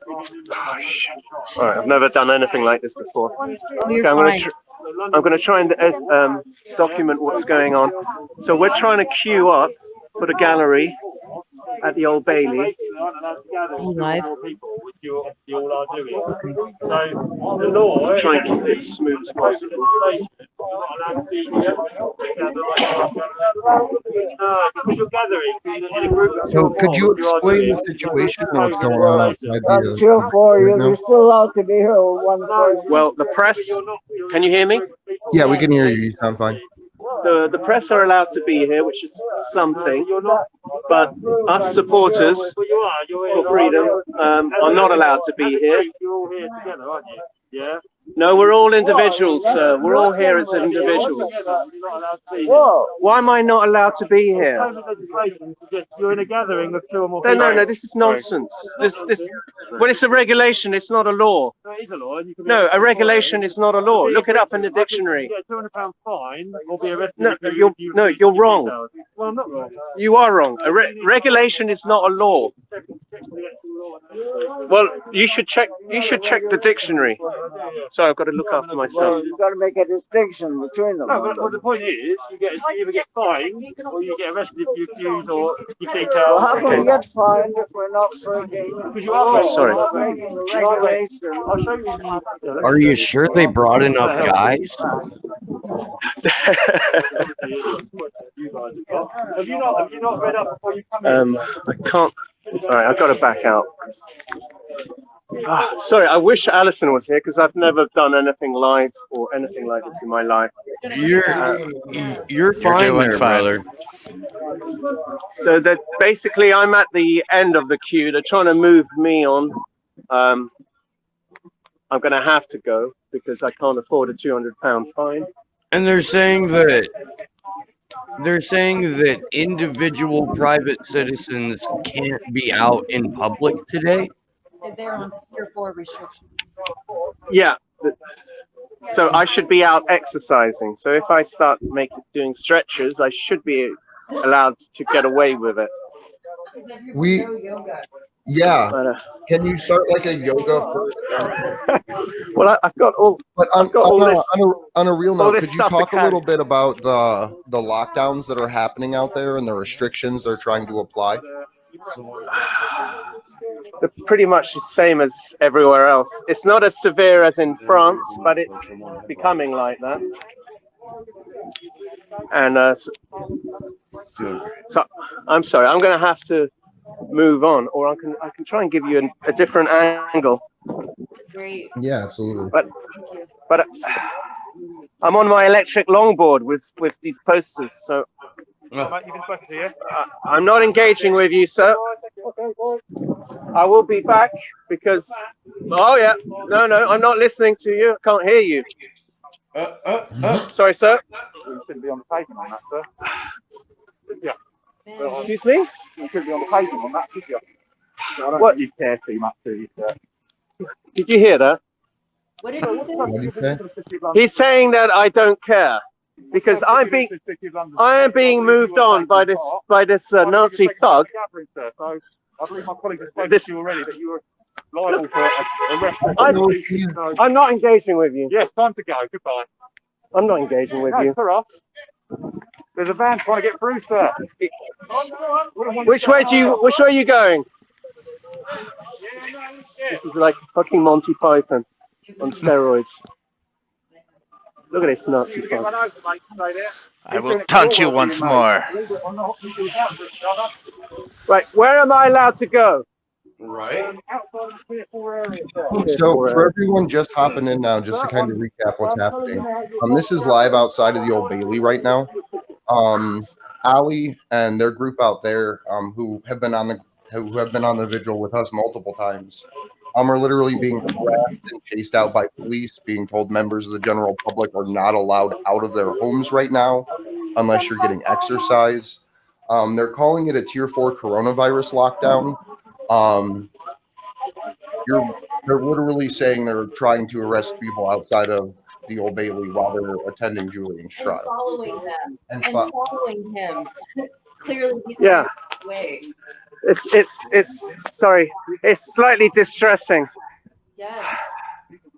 All right, I've never done anything like this before. Okay, I'm going to try and document what's going on. So we're trying to queue up for the gallery at the Old Bailey. Live. Okay. So the law, try and keep it as smooth as possible. So could you explain the situation and what's going on outside the Until 4, you're still allowed to be here with one person. Well, the press, can you hear me? Yeah, we can hear you. You sound fine. The press are allowed to be here, which is something, but us supporters for freedom are not allowed to be here. No, we're all individuals, sir. We're all here as individuals. Why am I not allowed to be here? You're in a gathering of 2 or more No, people. no, this is nonsense. Well, it's a regulation, it's not a law. It is a law. No, a regulation is not a law. Look it up in the dictionary. You get a £200 fine or be arrested. No, you're wrong. Well, I'm not wrong. You are wrong. A regulation is not a law. Well, you should check the dictionary. So I've got to look after myself. You've got to make a distinction between them. No, but the point is, you either get fined or you get arrested if you accuse or you detail. Well, how can we get fined if we're not breaking? Because you are sorry. Breaking regulation. I'll show you. Are you sure they brought enough guys? Have you not read up before you come in? I can't. All right, I've got to back out. Sorry, I wish Alison was here because I've never done anything live or anything like this in my life. You're fine, You're doing there, fine. brother. So that basically I'm at the end of the queue. They're trying to move me on. I'm going to have to go because I can't afford a £200 fine. And they're saying that individual private citizens can't be out in public today. They're on Tier 4 restrictions. Yeah. So I should be out exercising. So if I start doing stretches, I should be allowed to get away with it. Yeah. But, Can you start like a yoga first? well, I've got all. But I've got all this. On a real note, could you stuff talk a little bit about the lockdowns that are happening out there and the restrictions they're trying to apply? They're pretty much the same as everywhere else. It's not as severe as in France, but it's becoming like that. And so I'm sorry, I'm going to have to move on, or I can try and give you a different angle. Great. Yeah, absolutely. But I'm on my electric longboard with these posters, so I'm not engaging with you, sir. I will be back because. Oh yeah, no, I'm not listening to you. I can't hear you. Sorry, sir. You shouldn't be on the pavement on that, sir. Yeah. Excuse me. You shouldn't be on the pavement on that, should you? What? You care too much, do you, sir? Did you hear that? What did he say? What did you say? He's saying that I don't care because I am being moved on by this Nazi thug. So I believe my colleagues have spoken to you already that you were liable for arrest. I'm not engaging with you. Yes, time to go. Goodbye. I'm not engaging with No, you. for us. There's a van trying to get through, sir. Which way are you going? This is like fucking Monty Python on steroids. Look at this Nazi thug. I will taunt you once more. Right, where am I allowed to go? Right. So for everyone just hopping in now, just to kind of recap what's happening, this is live outside of the Old Bailey right now. Ali and their group out there, who have been on the vigil with us multiple times, are literally being harassed and chased out by police, being told members of the general public are not allowed out of their homes right now unless you're getting exercise. They're calling it a Tier 4 coronavirus lockdown. They're literally saying they're trying to arrest people outside of the Old Bailey while they're attending Julian's trial. Following them. And Following him. Clearly he's Yeah. way. It's sorry. It's slightly distressing. Yes.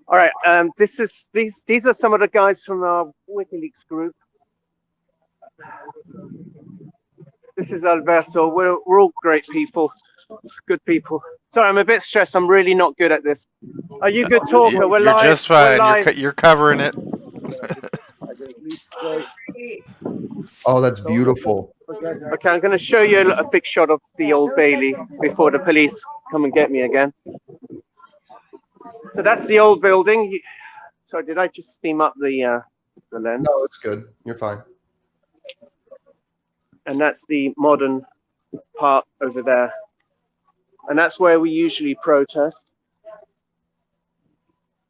All right. These are some of the guys from our WikiLeaks group. This is Alberto. We're all great people, good people. Sorry, I'm a bit stressed. I'm really not good at this. Are you good talker? We're You're live. just We're fine. live. You're covering it. Oh, that's beautiful. Okay, I'm going to show you a big shot of the Old Bailey before the police come and get me again. So that's the old building. Sorry, did I just steam up the lens? No, it's good. You're fine. And that's the modern part over there. And that's where we usually protest.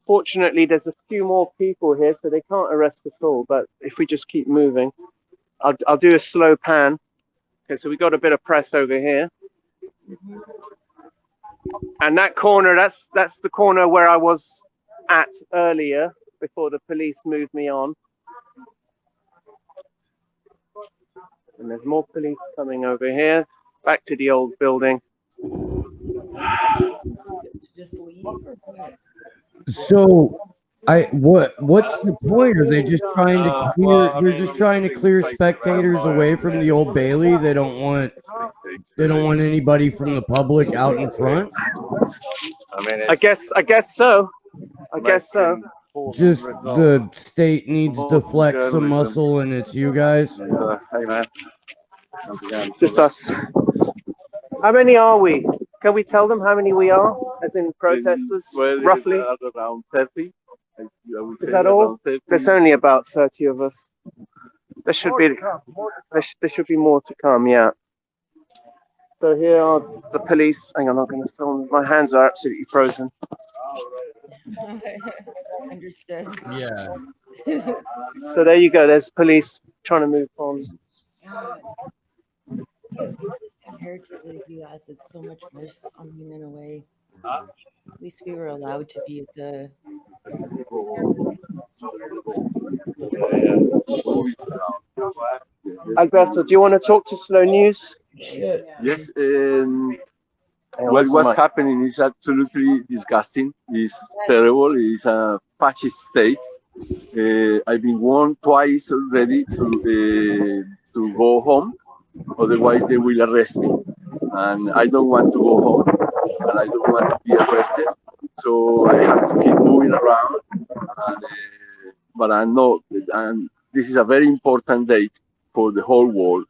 Fortunately, there's a few more people here, so they can't arrest us all. But if we just keep moving, I'll do a slow pan. Okay, so we got a bit of press over here. And that corner, that's the corner where I was at earlier before the police moved me on. And there's more police coming over here, back to the old building. Just leave or what? So, what's the point? Are they just trying to clear? They're just trying to clear spectators away from the Old Bailey. They don't want anybody from the public out in front. I guess so. I guess so. Just the state needs to flex some muscle, and it's you guys. Hey man. Just us. How many are we? Can we tell them how many we are, as in protesters, roughly? Around 30. Is that all? There's only about 30 of us. There should be more to come, yeah. So here are the police. Hang on, I'm going to film. My hands are absolutely frozen. Understood. Yeah. So there you go. There's police trying to move on. Compared to the U.S., it's so much worse. I mean, in a way, at least we were allowed to be at the. Alberto, do you want to talk to Slow News? Yes. What was happening is absolutely disgusting. It's terrible. It's a fascist state. I've been warned twice already to go home. Otherwise, they will arrest me. And I don't want to go home. And I don't want to be arrested. So I have to keep moving around. But I know, and this is a very important date for the whole world.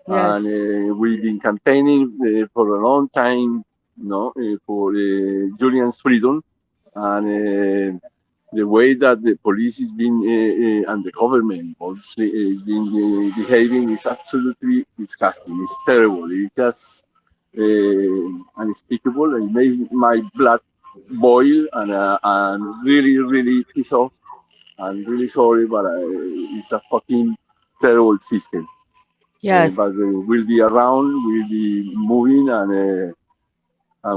Yes. And we've been campaigning for a long time, for Julian's freedom. And the way that the police is being and the government also is being behaving is absolutely disgusting. It's terrible. It's just unspeakable. It makes my blood boil, and really, really pissed off. I'm really sorry, but it's a fucking terrible system. Yes. But we'll be around, we'll be moving, and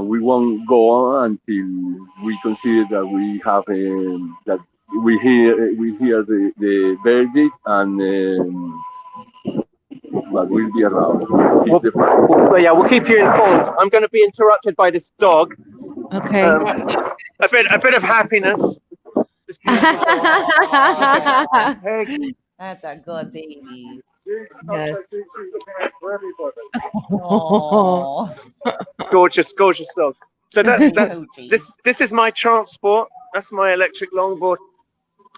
we won't go on until we consider that we have that we hear the verdict, and but we'll be around. Keep the fight. Well, yeah, we'll keep you informed. I'm going to be interrupted by this dog. Okay. A bit of happiness. Hey. That's a good baby. Yes. Oh, Gorgeous dog. So this is my transport. That's my electric longboard.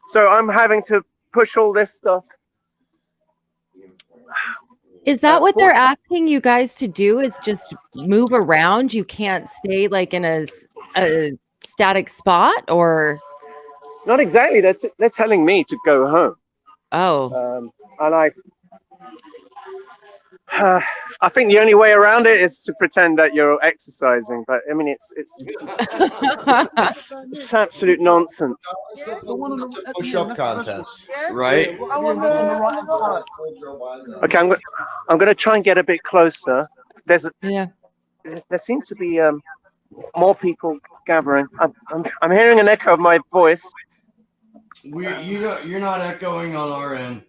So I'm having to push all this stuff. Is that what they're asking you guys to do? Is just move around? You can't stay like in a static spot, or? Not exactly. They're telling me to go home. Oh. And I think the only way around it is to pretend that you're exercising. But I mean, it's absolute nonsense. Push-up contest. Right? Okay, I'm going to try and get a bit closer. There seems to be more people gathering. I'm hearing an echo of my voice. You're not echoing on our end.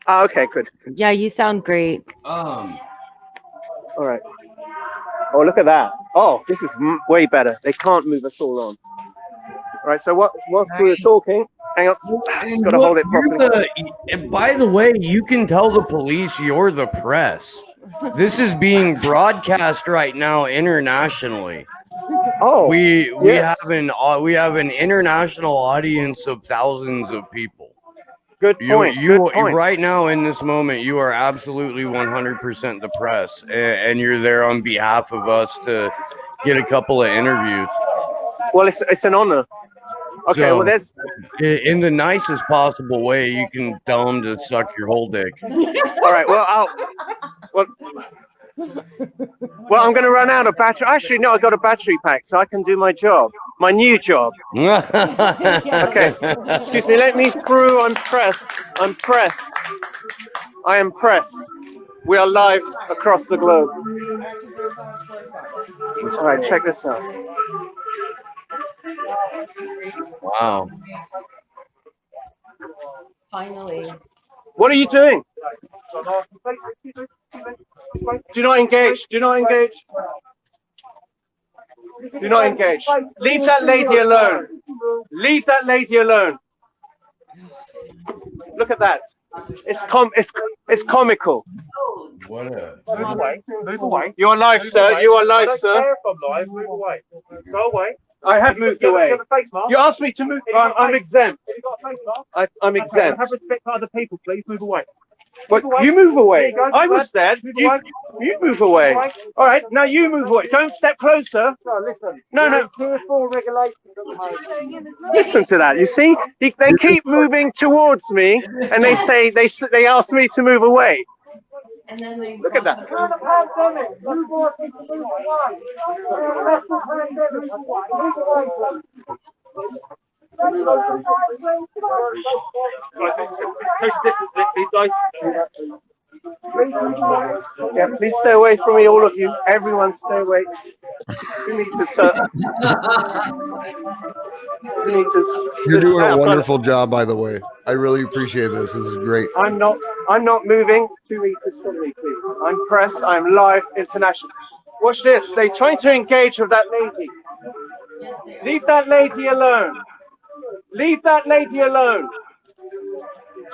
Oh, okay, good. Yeah, you sound great. All right. Oh, look at that. Oh, this is way better. They can't move us all on. Right, so whilst we were talking, hang on, just got to hold it properly. And by the way, you can tell the police you're the press. This is being broadcast right now internationally. Oh, we yes. have an international audience of thousands of people. Good point. You right now in this moment, you are absolutely 100% the press, and you're there on behalf of us to get a couple of interviews. Well, it's an honor. Okay, so, well, there's in the nicest possible way, you can tell them to suck your whole dick. All right. Well, I'm going to run out of battery. Actually, no, I got a battery pack, so I can do my job, my new job. Okay. Excuse me. Let me through. I'm press. I am press. We are live across the globe. All right. Check this out. Wow. Finally. What are you doing? Do not engage. Do not engage. Do not engage. Leave that lady alone. Leave that lady alone. Look at that. It's comical. What a... Move away. Move away. You are live, sir. You are live, sir. Move away. Go away. I have moved away. You asked me to move. I'm exempt. I'm exempt. Have respect for other people, please. Move away. But you move away. I was there. You move away. All right. Now you move away. Don't step closer. No, listen. No. Tier 4 regulations. Listen to that. You see, they keep moving towards me, and they say they ask me to move away. And then they Look at that. Kind of pandemic. You want people to move away. That's the pandemic. Move away, Yeah, please stay away from me, all of you. Everyone, stay away. 2 meters, sir. 2 meters. You're doing a wonderful job, by the way. I really appreciate this. This is great. I'm not moving. 2 meters from me, please. I'm press. I'm live international. Watch this. They're trying to engage with that lady. Leave that lady alone. Leave that lady alone.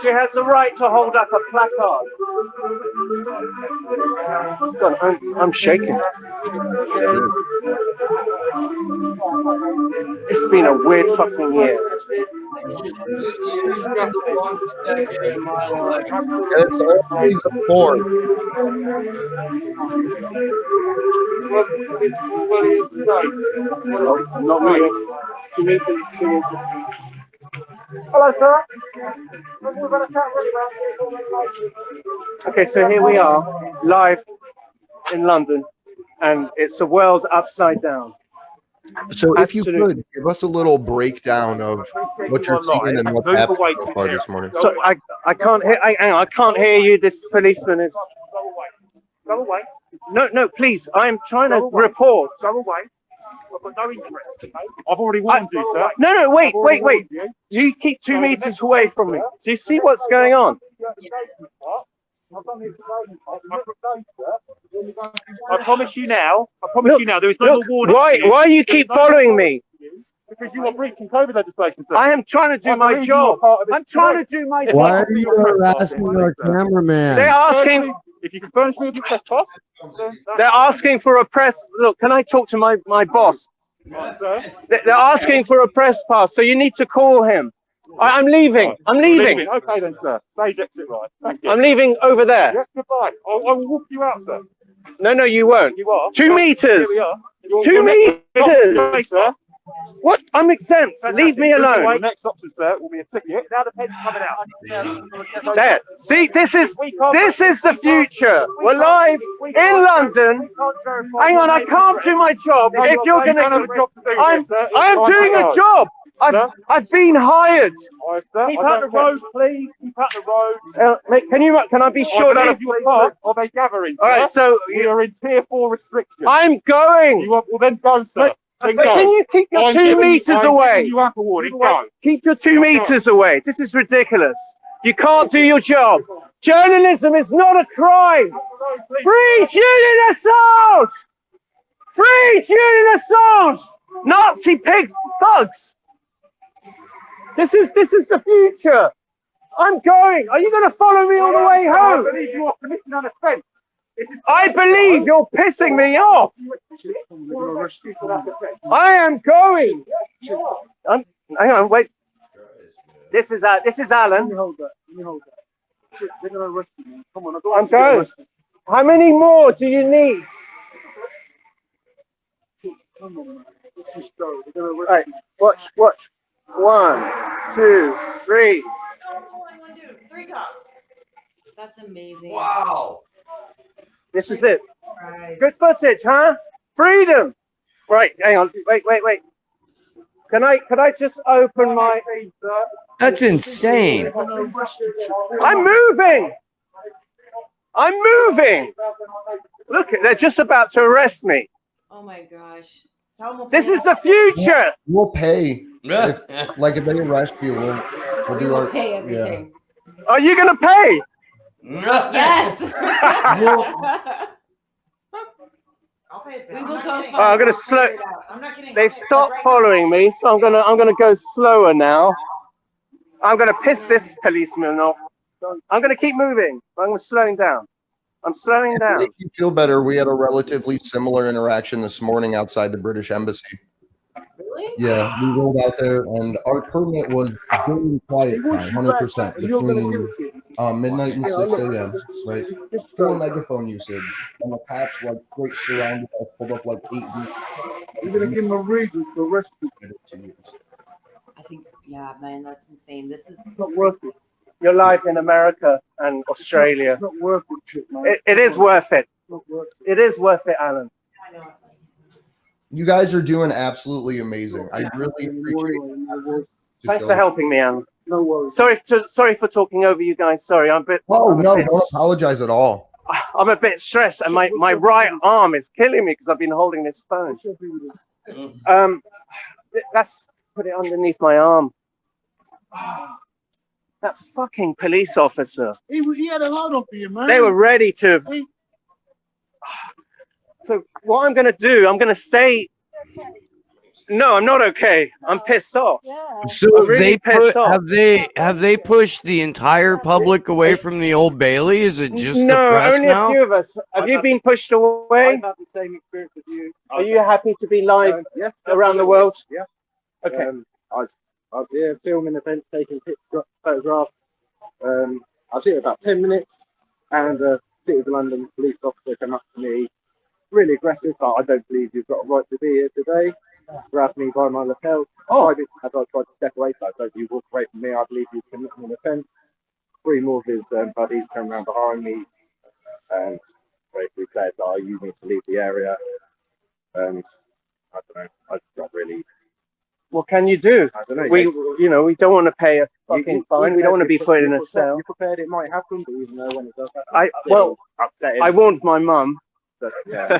She has the right to hold up a placard. God, I'm shaking. It's been a weird fucking year. He's got the longest decade of my life. It's always the fourth. Not me. 2 meters. 2 meters. Hello, sir. Okay, so here we are, live in London, and it's a world upside down. So if you could give us a little breakdown of what you're seeing and what's happened so far this morning. So I can't hear. I can't hear you. This policeman is. Go away. No, please. I am trying to report. Go away. I've got no interest. I've already warned you, sir. No, wait. You keep 2 meters away from me. Do you see what's going on? I promise you now. There is no more warning. Why do you keep following me? Because you are breaching COVID legislation, sir. I am trying to do my job. I'm trying to do my job. Why are you harassing our cameraman? They're asking. If you can furnish me with your press pass. They're asking for a press. Look, can I talk to my boss? They're asking for a press pass, so you need to call him. I'm leaving. I'm leaving. Okay then, sir. Stage exit right. Thank you. I'm leaving over there. Yes, goodbye. I will walk you out, sir. No, you won't. You are. 2 meters. Here we are. 2 meters. Sorry, sir. What? I'm exempt. Leave me alone. The next option, sir, will be a ticket. Now the pen's coming out. There. See, this is the future. We're live in London. Hang on, I can't do my job. If you're gonna, I'm doing a job. I've been hired. Keep out the road, please. Keep out the road. Mate, can I be sure that you are part of a gathering? All right, so we are in tier 4 restrictions. I'm going. You will then go, sir. Can you keep your 2 meters away? You have a warning. Go. Keep your 2 meters away. This is ridiculous. You can't do your job. Journalism is not a crime. Free Julian Assange! Free Julian Assange! Nazi pig thugs! This is the future. I'm going. Are you going to follow me all the way home? I believe you are committing an offence. I believe you're pissing me off. I am going. Hang on, wait. This is Alan. I'm going. How many more do you need? Right, watch. 1, 2, 3. Three cops. That's amazing. Wow. This is it. Right. Good footage, huh? Freedom. Right, hang on. Wait. Can I just open my... That's insane. I'm moving. Look, they're just about to arrest me. Oh my gosh. This is the future. We'll pay. If they arrest you, we'll do our Pay everything. Are you going to pay? Yes. I'll pay We will go. I'm going to slow. I'm not kidding. They've stopped following me, so I'm gonna go slower now. I'm gonna piss this policeman off. I'm gonna keep moving. I'm slowing down. I'm slowing To down. make you feel better, we had a relatively similar interaction this morning outside the British Embassy. Really? Yeah, we rolled out there, and our permit was during quiet time, 100%, between midnight and 6 a.m., right? 4 megaphone usage, and the cops, right surrounded us, pulled up 8 people. You're going to give them a reason to arrest you. I think, yeah, man, that's insane. This is It's not worth it. Your life in America and Australia. It's not worth it, shit, man. It is worth it. It's not worth It is worth it, Alan. I know. You guys are doing absolutely amazing. I really appreciate it. Thanks for helping me, Alan. No worries. Sorry for talking over you guys. Sorry, I'm a bit. Oh, no, don't apologize at all. I'm a bit stressed, and my right arm is killing me because I've been holding this phone. Let's put it underneath my arm. That fucking police officer. He had a hold on for you, man. They were ready to. So what I'm going to do, I'm going to stay. No, I'm not okay. I'm pissed off. So I'm really pissed off. have they pushed the entire public away from the Old Bailey? Is it just the No, press only now? a few of us. Have you been pushed away? I've had the same experience as you. Are you happy to be live Yes, around the world? Yeah. Okay. I was here filming events, taking photographs. I was here about 10 minutes, and City of London police officer came up to me, really aggressive, but I don't believe you've got a right to be here today. Grabbed me by my lapel. As I tried to step away, so I don't you walk away from me. I believe you've committed an offence. 3 more of his buddies came around behind me and basically said, "Oh, you need to leave the area." And I don't know. I not really. What can you do? I don't know. We don't want to pay a fucking fine. We don't want to be put in a cell. You're prepared it might happen, but even though when it does happen, I warned my mum. but, yeah.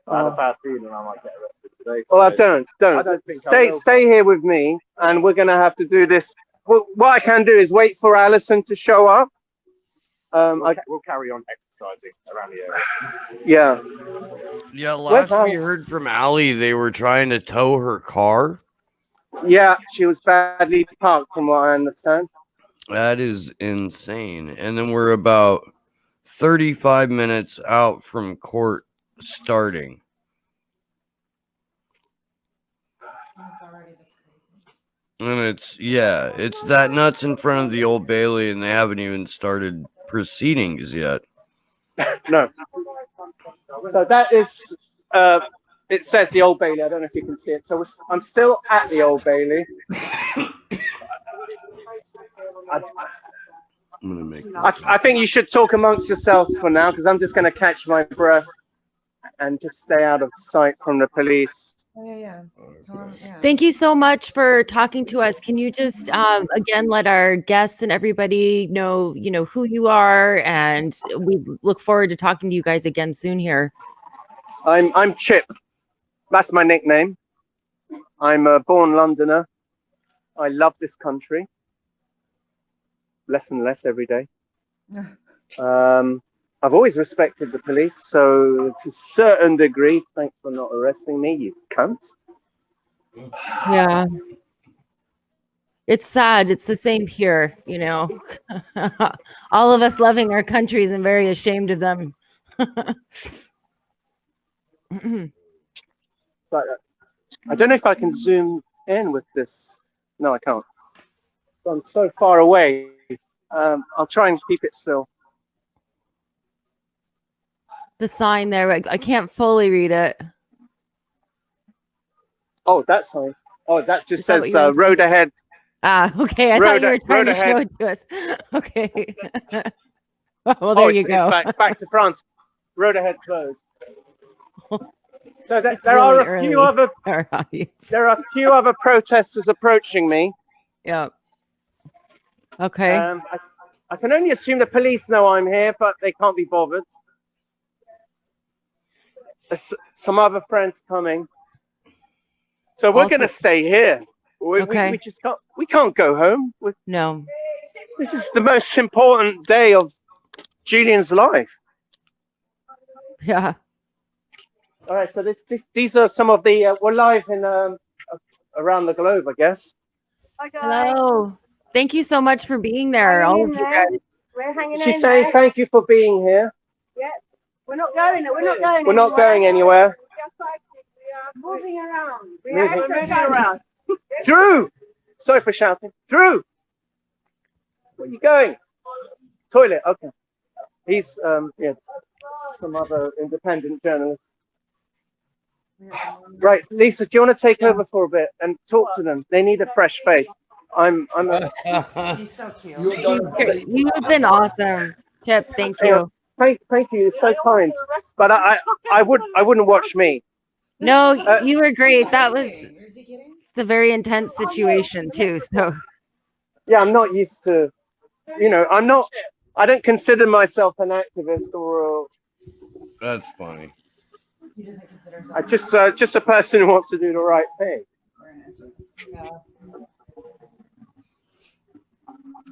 I had a bad feeling I might get arrested today. Well, so don't. I don't think I will. Stay here with me, and we're gonna have to do this. What I can do is wait for Alison to show up. We'll carry on exercising around the area. Yeah. Yeah, Where's last we Al? heard from Allie, they were trying to tow her car. Yeah, she was badly parked, from what I understand. That is insane. And then we're about 35 minutes out from court starting. And it's that nuts in front of the Old Bailey, and they haven't even started proceedings yet. No. So that is, it says the Old Bailey. I don't know if you can see it. So I'm still at the Old Bailey. I'm gonna make. I think you should talk amongst yourselves for now, because I'm just going to catch my breath and just stay out of sight from the police. Yeah. Thank you so much for talking to us. Can you just again let our guests and everybody know, who you are, and we look forward to talking to you guys again soon here. I'm Chip. That's my nickname. I'm a born Londoner. I love this country. Less and less every day. I'm I've always respected the police, so to a certain degree, thanks for not arresting me, you cunts. Yeah. It's sad. It's the same here, you know. All of us loving our countries and very ashamed of them. But I don't know if I can zoom in with this. No, I can't. I'm so far away. I'll try and keep it still. The sign there, I can't fully read it. Oh, that sign. Oh, that just Is that says what you're road ahead. Ah, okay. I thought you were trying to show it to us. Okay. Well, there you go. It's back to France. Road ahead closed. So there really are a few other there are a few other protesters approaching me. Yeah. Okay. I can only assume the police know I'm here, but they can't be bothered. There's some other friends coming, so we're going to stay here. We just can't. We can't go home. No. This is the most important day of Julian's life. Yeah. All right. So these are some of the. We're live in around the globe, I guess. Hi guys. Hello. Thank you so much for being there. All of you guys. We're hanging in She's saying thank you for being here. Yeah. We're not going. We're not going. We're not going anywhere. Moving around. Moving around. Drew! Sorry for shouting. Drew! Where are you going? Toilet, okay. He's, some other independent journalist. Right, Lisa, do you want to take over for a bit and talk to them? They need a fresh face. He's so cute. You've been awesome, Chip. Thank you. Thank you. It's so kind. But I wouldn't watch me. No, you were great. That was it's a very intense situation too. So yeah, I'm not used to. I don't consider myself an activist or. That's funny. He doesn't consider himself. I just a person who wants to do the right thing.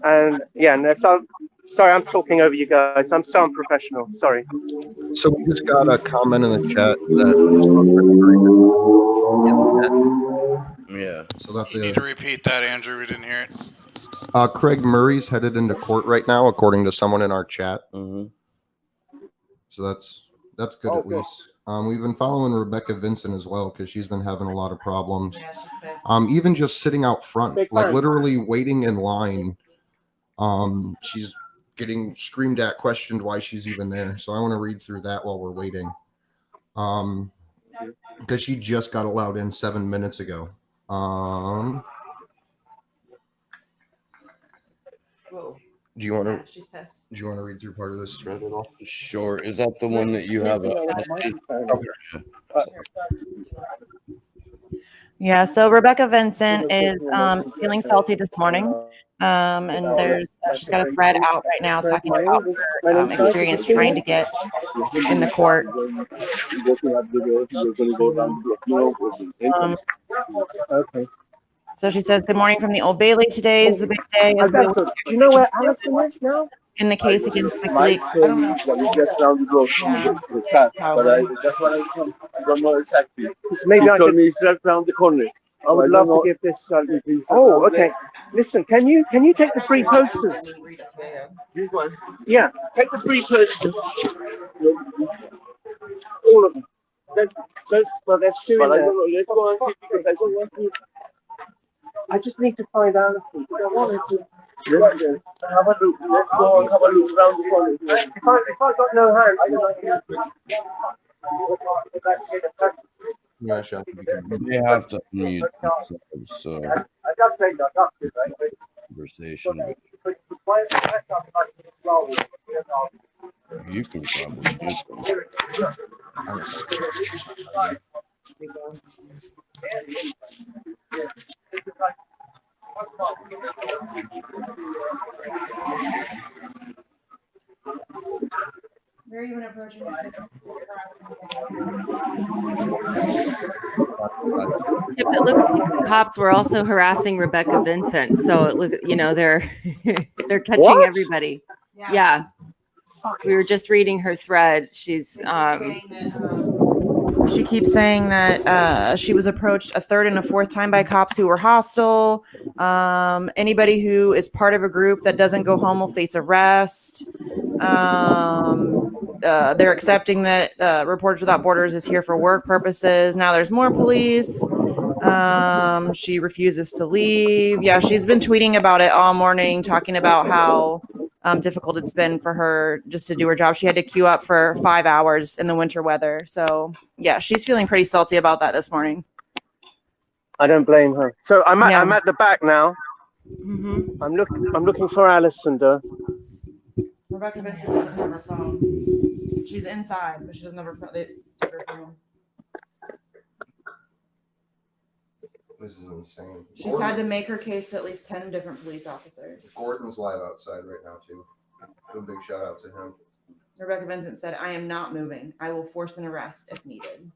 And yeah, no, so sorry, I'm talking over you guys. I'm so unprofessional. Sorry. So we just got a comment in the chat that. Yeah. So that's You need to repeat that, Andrew. We didn't hear it. Craig Murray's headed into court right now, according to someone in our chat. Mm-hmm. So that's good at least. We've been following Rebecca Vincent as well because she's been having a lot of problems. Yeah, she's pissed. Even just sitting out front, like literally waiting in line. She's getting screamed at, questioned why she's even there. So I want to read through that while we're waiting. Because she just got allowed in 7 minutes ago. Do you want to? She's pissed. Do you want to read through part of this thread at all? Sure. Is that the one that you have? Yeah, so Rebecca Vincent is feeling salty this morning. And she's got a thread out right now talking about her experience trying to get in the court. Okay. So she says, "Good morning from the Old Bailey. Today is the big day." As Do you know where Allison is now? in the case against WikiLeaks. I don't know. Maybe I could. Around the corner. I would love to give this. Oh, okay. Listen, can you take the free posters? Yeah, take the free posters. All of them. There's two in there. Let's go and see because I don't want to. I just need to find Allison. I wanted to. Have a look. Let's go and have a look around the corner. If I got no hands, then I can. Yeah, sure. They have to mute themselves, so conversation. You can probably mute them. Where are you even approaching? Chip, it looks like the cops were also harassing Rebecca Vincent. So it look, they're they're catching What? everybody. Yeah. We were just reading her thread. She's She keeps saying that she was approached a third and a fourth time by cops who were hostile. Anybody who is part of a group that doesn't go home will face arrest. They're accepting that Reporters Without Borders is here for work purposes. Now there's more police. She refuses to leave. Yeah, she's been tweeting about it all morning, talking about how difficult it's been for her just to do her job. She had to queue up for 5 hours in the winter weather. So yeah, she's feeling pretty salty about that this morning. I don't blame her. So I'm at the back now. Mm-hmm. I'm looking for Alison, though. Rebecca Vincent doesn't have her phone. She's inside, but she doesn't have her phone. This is insane. She's had to make her case to at least 10 different police officers. Gordon's live outside right now too. A big shout out to him. Rebecca Vincent said, "I am not moving. I will force an arrest if needed."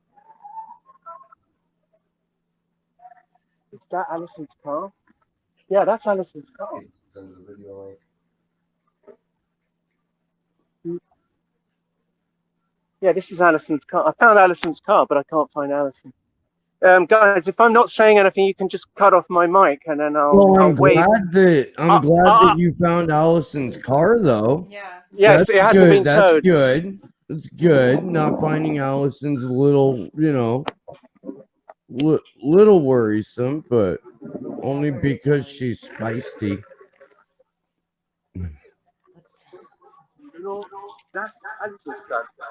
Is that Alison's car? Yeah, that's Alison's car. Send the video link. Yeah, this is Alison's car. I found Alison's car, but I can't find Alison. Guys, if I'm not saying anything, you can just cut off my mic, and then I'll wait. I'm glad that you found Allison's car, though. Yeah. Yes, That's it hasn't good. been That's towed. good. That's good. Not finding Allison's a little, little worrisome, but only because she's feisty.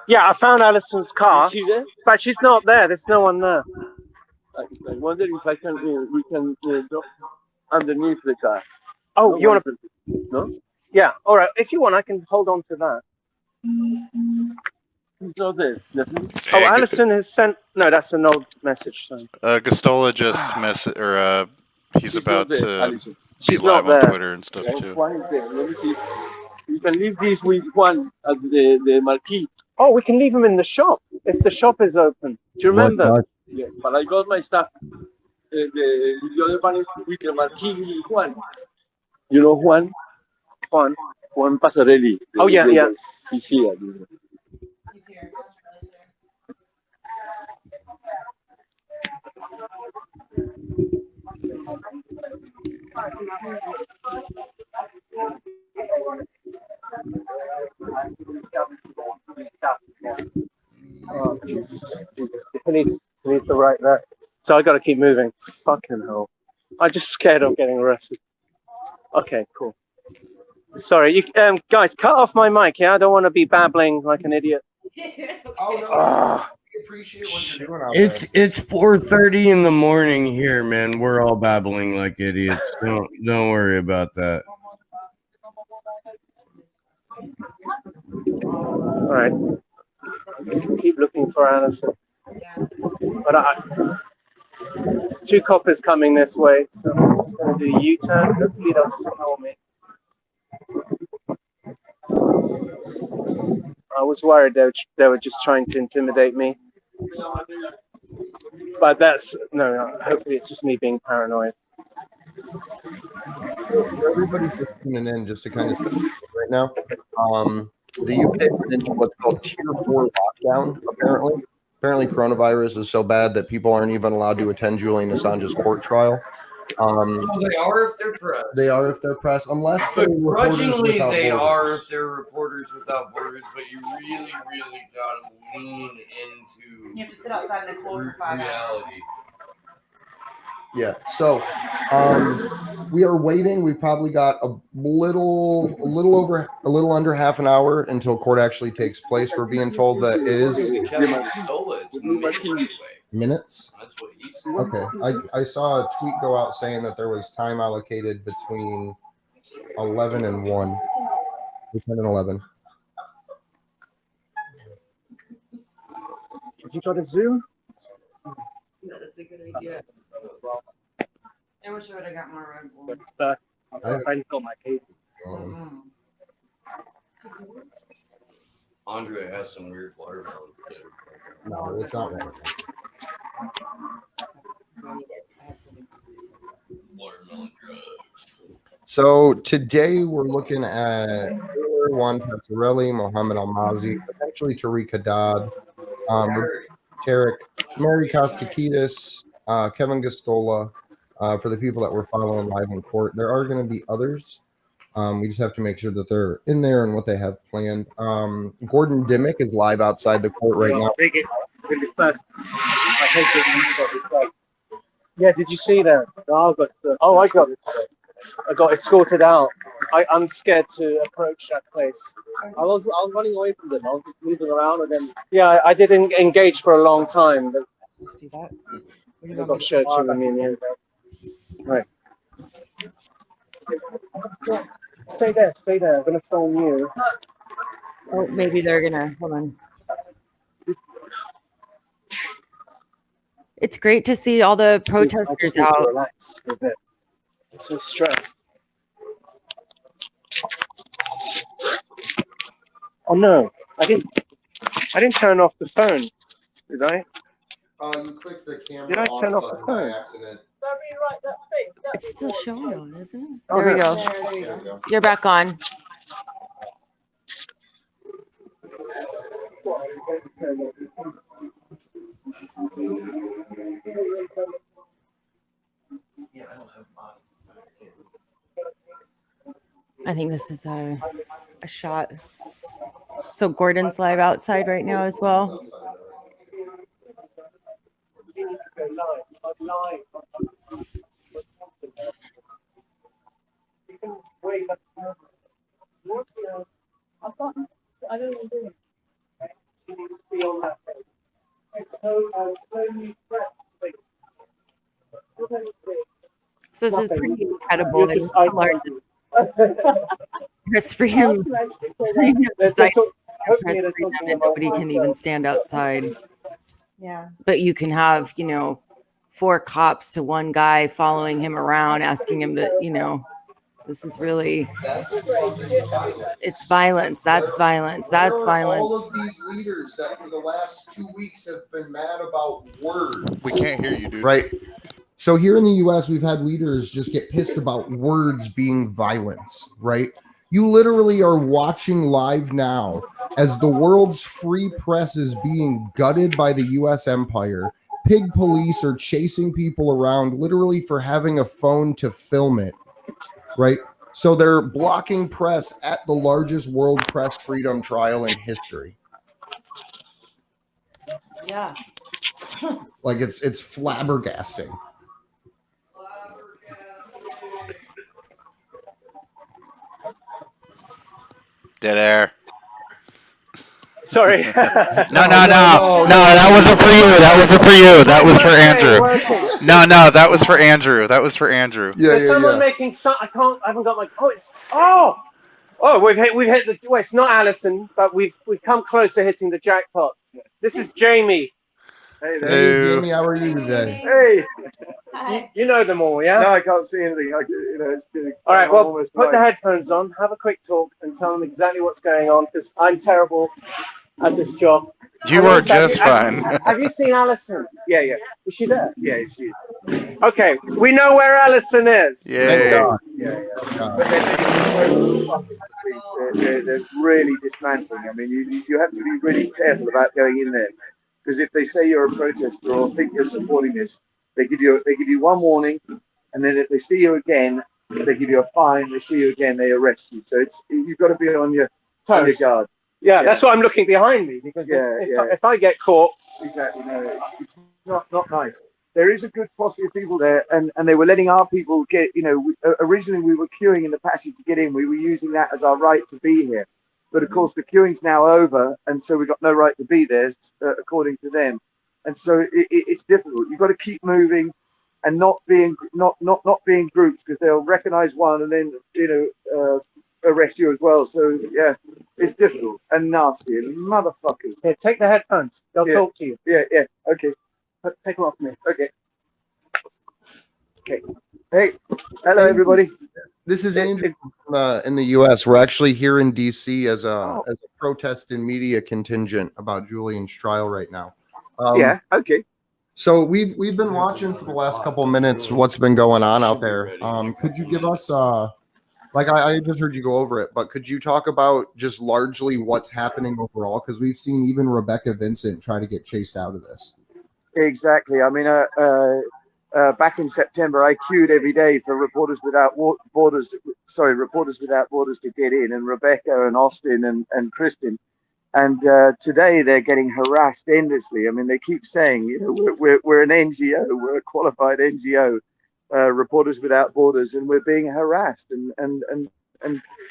Yeah, I found Alison's car, but she's not there. There's no one there. I wonder if we can drop underneath the car. Oh, No, you want to? to? No? Yeah, all right. If you want, I can hold on to that. He's not there. Definitely. Oh, Alison has sent. No, that's an old message. So. Gustola just he's about not there, to Alison. be She's live not on there. Twitter and stuff Okay, too. Juan is there. Let me see. You can leave this with Juan at the marquee. Oh, we can leave them in the shop if the shop is open. Do you remember? Yeah, but I got my stuff. The other one is with the marquee Juan. You know Juan? Juan Passarelli. Oh, yeah, yeah. He's here. He's here. Oh, Jesus. He needs to write that. So I got to keep moving. Fucking hell. I'm just scared of getting arrested. Okay, cool. Sorry, you guys, cut off my mic. Yeah, I don't want to be babbling like an idiot. Oh no. We appreciate what you're doing out there. It's 4:30 in the morning here, man. We're all babbling like idiots. Don't worry about that. All right. Keep looking for Alison. But there's 2 coppers coming this way, so I'm just going to do a U-turn. Hopefully they'll just ignore me. I was worried they were just trying to intimidate me. But no, hopefully it's just me being paranoid. Everybody's just tuning in just to kind of right now. The UK went into what's called Tier 4 lockdown, apparently. Apparently, coronavirus is so bad that people aren't even allowed to attend Julian Assange's court trial. They are if they're press. They are if they're press, unless they're reporters without they borders. are if they're Reporters Without Borders, but you really gotta lean into You have to sit outside in the cold for 5 hours. reality. Yeah, so we are waiting. We probably got a little under half an hour until court actually takes place. We're being told that it is minutes. That's what he said. Okay, I saw a tweet go out saying that there was time allocated between 11 and 1. 10 and 11. Have you got a Zoom? Yeah, that's a good idea. I wish I would have got more Red Bull. My friend's got my case. Andre has some weird watermelon. No, it's not one. Watermelon drugs. So today we're looking at Taylor, Juan Passarelli, Mohammed Almazi, potentially Tariq Haddad, Tarek, Mary Kostakidis, Kevin Gostola, for the people that were following live in court. There are going to be others. We just have to make sure that they're in there and what they have planned. Gordon Dimmick is live outside the court right now. Yeah, did you see that? I got escorted out. I'm scared to approach that place. I was running away from them. I was just moving around and then. Yeah, I didn't engage for a long time. But Do that. I got searching with me in the end. Right. Stay there. I'm gonna film you. Oh, maybe they're gonna hold on. It's great to see all the protesters out. Relax a bit. It's so stressed. Oh no, I didn't turn off the phone, did I? You clicked the camera. Did I turn off the phone? Accident. It's still showing on, isn't it? Oh, There we no. go. There you go. You're back on. I think this is a shot. So Gordon's live outside right now as well. So this is pretty incredible. It's the largest press freedom. And nobody can even stand outside. Yeah. But you can have, 4 cops to one guy following him around, asking him to, this is really, it's violence. That's violence. That's violence. All of these leaders that for the last 2 weeks have been mad about words. We can't hear you, dude. Right. So here in the U.S., we've had leaders just get pissed about words being violence, right? You literally are watching live now as the world's free press is being gutted by the U.S. empire. Pig police are chasing people around literally for having a phone to film it, right? So they're blocking press at the largest world press freedom trial in history. Yeah. Like it's flabbergasting. Dead air. Sorry. No, that wasn't for you. That wasn't for you. That was for Andrew. No, that was for Andrew. That was for Andrew. There's someone making I haven't got my. We've hit the. Well, it's not Allison, but we've come close to hitting the jackpot. This is Jamie. Hey there. Hey, Jamie, how are you today? Hey. You know them all, yeah? No, I can't see anything. It's all right, well, put the headphones on, have a quick talk, and tell them exactly what's going on, because I'm terrible at this job. You were just fine. Have you seen Allison? Yeah. Is she there? Yeah, she is. Okay, we know where Allison is. Yeah. They're really dismantling. I mean, you have to be really careful about going in there, because if they say you're a protester or think you're supporting this, they give you one warning, and then if they see you again, they give you a fine. They see you again, they arrest you. So you've got to be on your guard. Yeah, that's why I'm looking behind me, because if I get caught, exactly, no, it's not nice. There is a good posse of people there, and they were letting our people get. Originally we were queuing in the passage to get in. We were using that as our right to be here, but of course the queuing's now over, and so we got no right to be there, according to them. And so it's difficult. You've got to keep moving, and not being groups, because they'll recognize one and then arrest you as well. So yeah, it's difficult and nasty and motherfuckers. Here, take the headphones. They'll talk to you. Yeah. Okay. Take them off me. Okay. Hey, hello everybody. This is Andrew in the U.S. We're actually here in D.C. as a protest and media contingent about Julian's trial right now. Okay. So we've been watching for the last couple of minutes what's been going on out there. Could you give us like I just heard you go over it, but could you talk about just largely what's happening overall? Because we've seen even Rebecca Vincent try to get chased out of this. Exactly. I mean, back in September, I queued every day for Reporters Without Borders to get in, and Rebecca and Austin and Kristen. And today they're getting harassed endlessly. I mean, they keep saying, you know, we're an NGO, we're a qualified NGO, Reporters Without Borders, and we're being harassed. And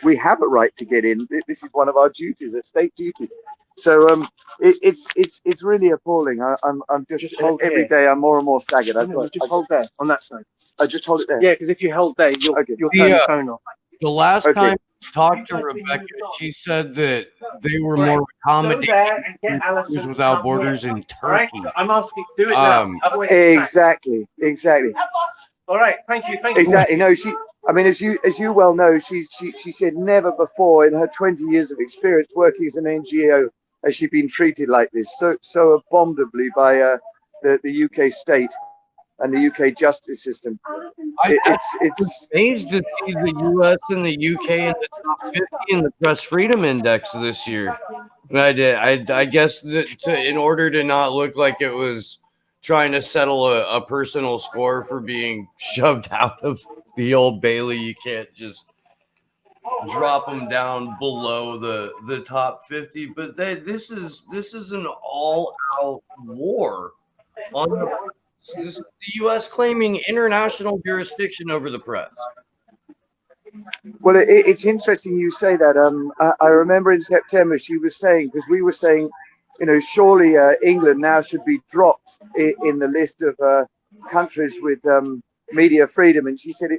we have a right to get in. This is one of our duties, a state duty. So it's really appalling. I'm just every day I'm more and more staggered. Just hold there on that side. I just hold it there. Yeah, because if you hold there, you'll turn your phone off. The last time I talked to Rebecca, she said that they were more accommodating Reporters Without Borders in Turkey. I'm asking to do it now. Exactly. All right, thank you. Exactly. No, I mean, as you well know, she said never before in her 20 years of experience working as an NGO has she been treated like this, so abominably by the UK state and the UK justice system. It's amazed to see the US and the UK in the top 50 in the Press Freedom Index this year. I guess that in order to not look like it was trying to settle a personal score for being shoved out of the Old Bailey, you can't just drop them down below the top 50. But this is an all-out war on the press. This is the U.S. claiming international jurisdiction over the press. Well, it's interesting you say that. I remember in September she was saying, because we were saying, you know, surely England now should be dropped in the list of countries with media freedom. And she said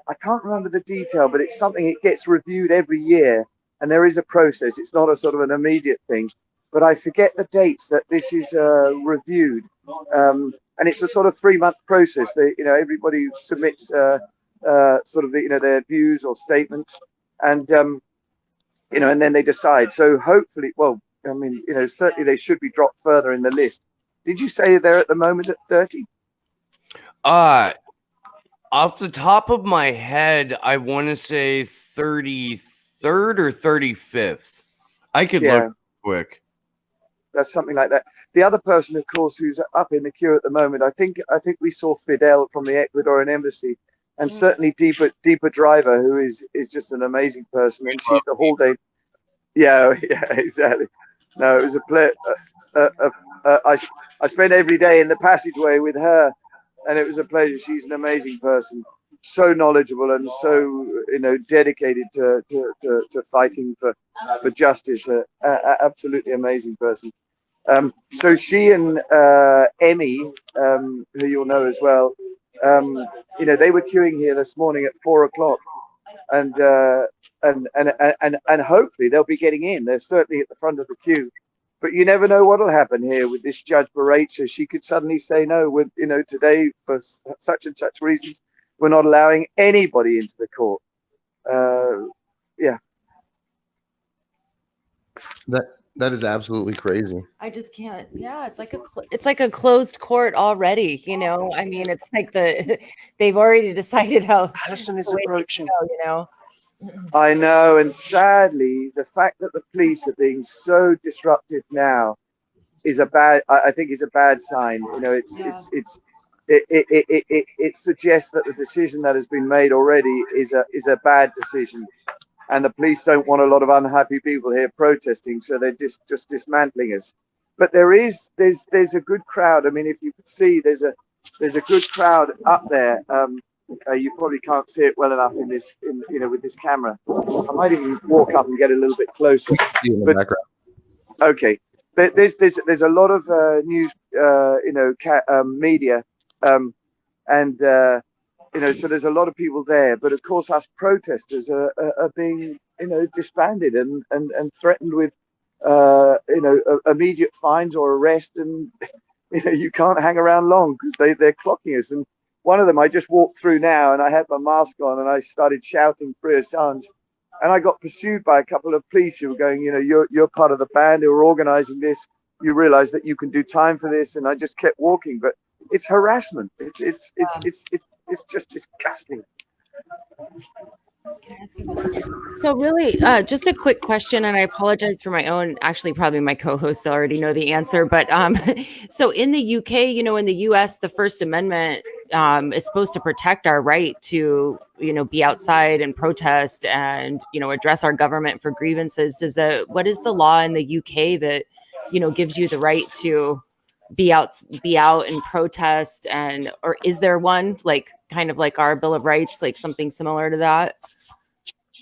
I can't remember the detail, but it's something, it gets reviewed every year and there is a process. It's not a sort of an immediate thing, but I forget the dates that this is reviewed. And it's a sort of 3-month process. Everybody submits sort of their views or statements, and and then they decide. So hopefully, I mean, certainly they should be dropped further in the list. Did you say they're at the moment at 30? Off the top of my head, I want to say 33rd or 35th. I could look quick. That's something like that. The other person, of course, who's up in the queue at the moment, I think we saw Fidel from the Ecuadorian embassy, and certainly Deepa Driver, who is just an amazing person, and she's the whole day. Yeah, exactly. No, it was a pleasure. I spent every day in the passageway with her, and it was a pleasure. She's an amazing person, so knowledgeable and so dedicated to fighting for justice. Absolutely amazing person. So she and Emmy, who you'll know as well, they were queuing here this morning at 4 o'clock, and hopefully they'll be getting in. They're certainly at the front of the queue. But you never know what'll happen here with this Judge Baratza. She could suddenly say, no, today for such and such reasons, we're not allowing anybody into the court. That is absolutely crazy. I just can't. Yeah, it's like a closed court already. I mean, it's like they've already decided how Alison is approaching. I know, and sadly, the fact that the police are being so disruptive now is I think is a bad sign. It suggests that the decision that has been made already is a bad decision, and the police don't want a lot of unhappy people here protesting, so they're just dismantling us. But there's a good crowd. I mean, if you could see, there's a good crowd up there. You probably can't see it well enough with this camera. I might even walk up and get a little bit closer. Okay, there's a lot of news, media, and so there's a lot of people there. But of course, us protesters are being disbanded and threatened with immediate fines or arrest, and you can't hang around long because they're clocking us. And one of them, I just walked through now, and I had my mask on, and I started shouting "Free Assange," and I got pursued by a couple of police who were going, you're part of the band who are organizing this. You realize that you can do time for this, and I just kept walking. But it's harassment. It's just disgusting. So really, just a quick question, and I apologize for my own, actually probably my co-hosts already know the answer, but so in the UK, you know, in the US, the First Amendment is supposed to protect our right to, you know, be outside and protest and, you know, address our government for grievances. What is the law in the UK that, you know, gives you the right to be out and protest, and or is there one like kind of like our Bill of Rights, like something similar to that?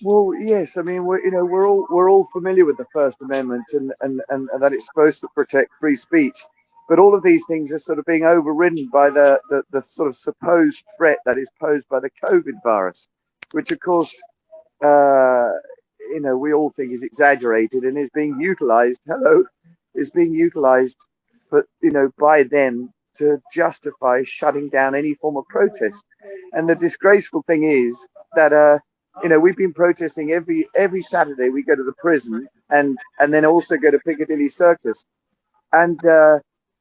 Well, yes. I mean, we're all familiar with the First Amendment and that it's supposed to protect free speech, but all of these things are sort of being overridden by the sort of supposed threat that is posed by the COVID virus, which of course, you know, we all think is exaggerated and is being utilized. Is being utilized for, you know, by them to justify shutting down any form of protest. And the disgraceful thing is that you know, we've been protesting every Saturday. We go to the prison and then also go to Piccadilly Circus, and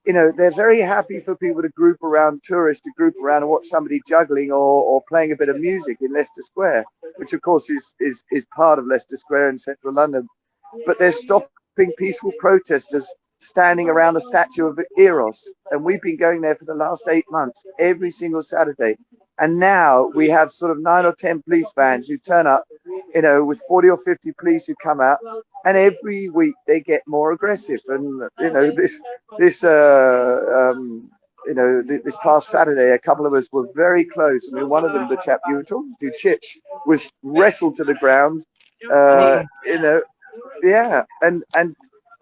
you know, they're very happy for people to group around, tourists to group around and watch somebody juggling or playing a bit of music in Leicester Square, which of course is part of Leicester Square in central London. But they're stopping peaceful protesters standing around the statue of Eros, and we've been going there for the last 8 months every single Saturday. And now we have sort of 9 or 10 police vans who turn up, you know, with 40 or 50 police who come out, and every week they get more aggressive. And you know, this you know, this past Saturday, a couple of us were very close. I mean, one of them, the chap you were talking to, Chip, was wrestled to the ground. You know, yeah, and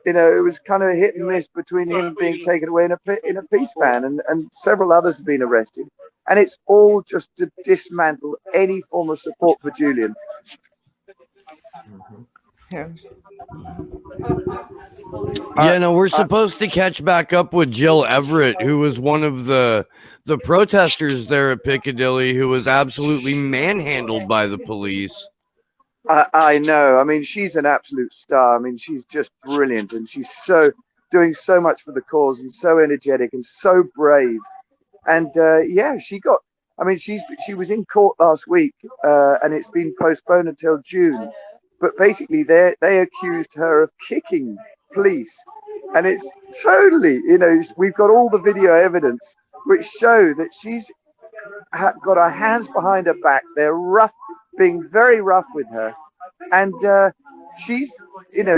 you know, it was kind of a hit and miss between him being taken away in a police van, and several others have been arrested. And it's all just to dismantle any form of support for Julian. Yeah, no, we're supposed to catch back up with Jill Everett, who was one of the protesters there at Piccadilly, who was absolutely manhandled by the police. I know. I mean, she's an absolute star. I mean, she's just brilliant, and she's doing so much for the cause, and so energetic and so brave. And yeah, she was in court last week, and it's been postponed until June. But basically, they accused her of kicking police, and it's totally, you know, we've got all the video evidence which show that she's got her hands behind her back. They're being very rough with her, and she's, you know,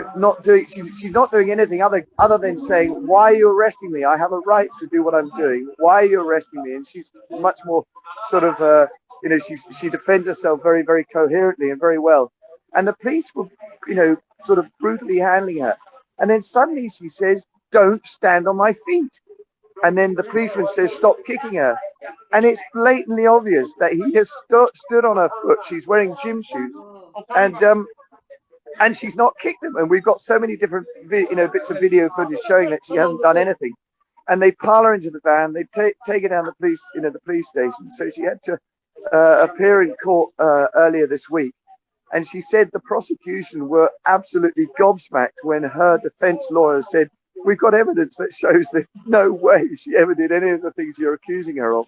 she's not doing anything other than saying, "Why are you arresting me? I have a right to do what I'm doing. Why are you arresting me?" And she's much more sort of, you know, she defends herself very, very coherently and very well. And the police were, you know, sort of brutally handling her. And then suddenly she says, "Don't stand on my feet." And then the policeman says, "Stop kicking her." And it's blatantly obvious that he has stood on her foot. She's wearing gym shoes, and she's not kicked them. And we've got so many different, you know, bits of video footage showing that she hasn't done anything. And they pile her into the van. They take her down the police station. So she had to appear in court earlier this week. And she said the prosecution were absolutely gobsmacked when her defense lawyer said, "We've got evidence that shows there's no way she ever did any of the things you're accusing her of."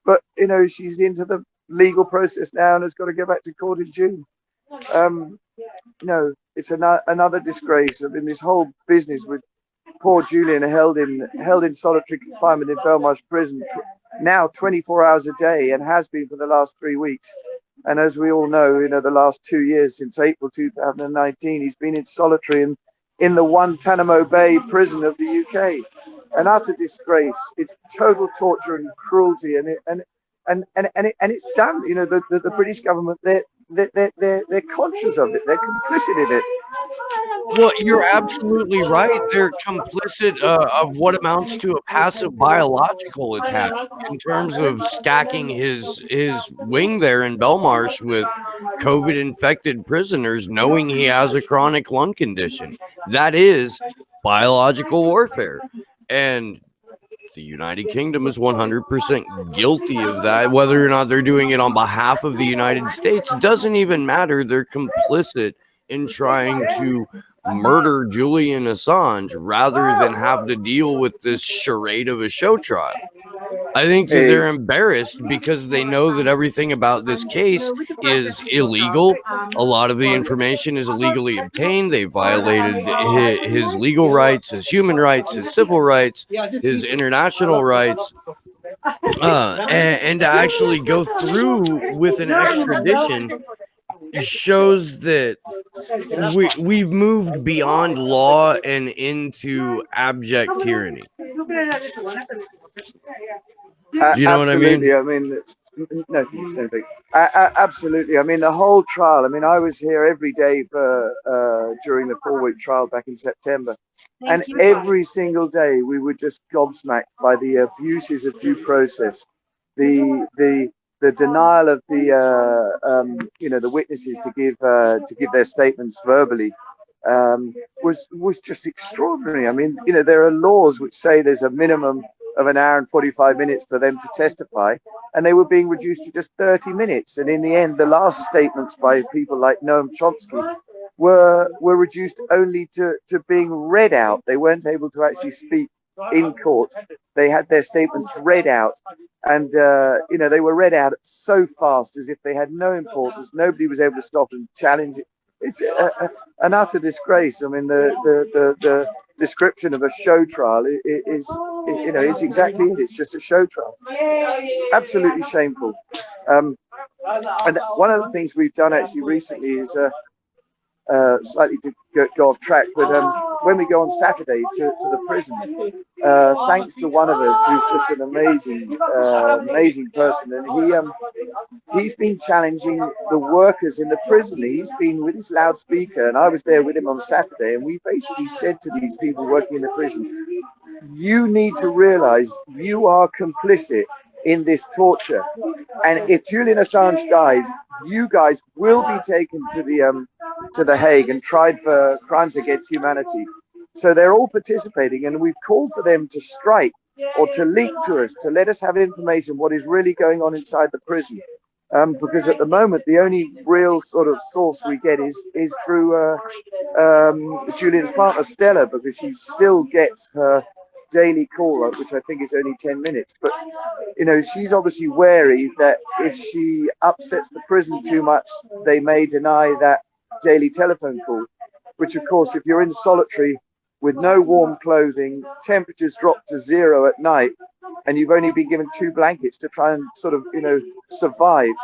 But, you know, she's into the legal process now and has got to go back to court in June. No, it's another disgrace. I mean, this whole business with poor Julian held in solitary confinement in Belmarsh prison now 24 hours a day, and has been for the last 3 weeks. And as we all know, you know, the last 2 years, since April 2019, he's been in solitary in the Guantanamo Bay prison of the UK. An utter disgrace. It's total torture and cruelty, and it's done. You know, the British government, they're conscious of it. They're complicit in it. Well, you're absolutely right. They're complicit of what amounts to a passive biological attack in terms of stacking his wing there in Belmarsh with COVID-infected prisoners, knowing he has a chronic lung condition. That is biological warfare. And the United Kingdom is 100% guilty of that. Whether or not they're doing it on behalf of the United States doesn't even matter. They're complicit in trying to murder Julian Assange rather than have to deal with this charade of a show trial. I think that they're embarrassed because they know that everything about this case is illegal. A lot of the information is illegally obtained. They violated his legal rights, his human rights, his civil rights, his international rights. And to actually go through with an extradition shows that we've moved beyond law and into abject tyranny. Do you know what I mean? Absolutely. I mean, no, same thing. Absolutely. I mean, the whole trial. I mean, I was here every day for during the 4-week trial back in September, and every single day we were just gobsmacked by the abuses of due process, the denial of the the witnesses to give their statements verbally. Was just extraordinary. I mean, there are laws which say there's a minimum of an hour and 45 minutes for them to testify, and they were being reduced to just 30 minutes. And in the end, the last statements by people like Noam Chomsky were reduced only to being read out. They weren't able to actually speak in court. They had their statements read out, and they were read out so fast as if they had no importance. Nobody was able to stop and challenge it. It's an utter disgrace. I mean, the description of a show trial is exactly it. It's just a show trial. Absolutely shameful. And one of the things we've done actually recently is slightly to go off track, but when we go on Saturday to the prison, thanks to one of us who's just an amazing person, and he's been challenging the workers in the prison. He's been with his loudspeaker, and I was there with him on Saturday, and we basically said to these people working in the prison, you need to realize you are complicit in this torture, and if Julian Assange dies, you guys will be taken to the Hague and tried for crimes against humanity. So they're all participating, and we've called for them to strike or to leak to us, to let us have information what is really going on inside the prison. Because at the moment, the only real sort of source we get is through Julian's partner, Stella, because she still gets her daily call, which I think is only 10 minutes. But, she's obviously wary that if she upsets the prison too much, they may deny that daily telephone call, which, of course, if you're in solitary with no warm clothing, temperatures drop to 0 at night, and you've only been given 2 blankets to try and sort of, survive,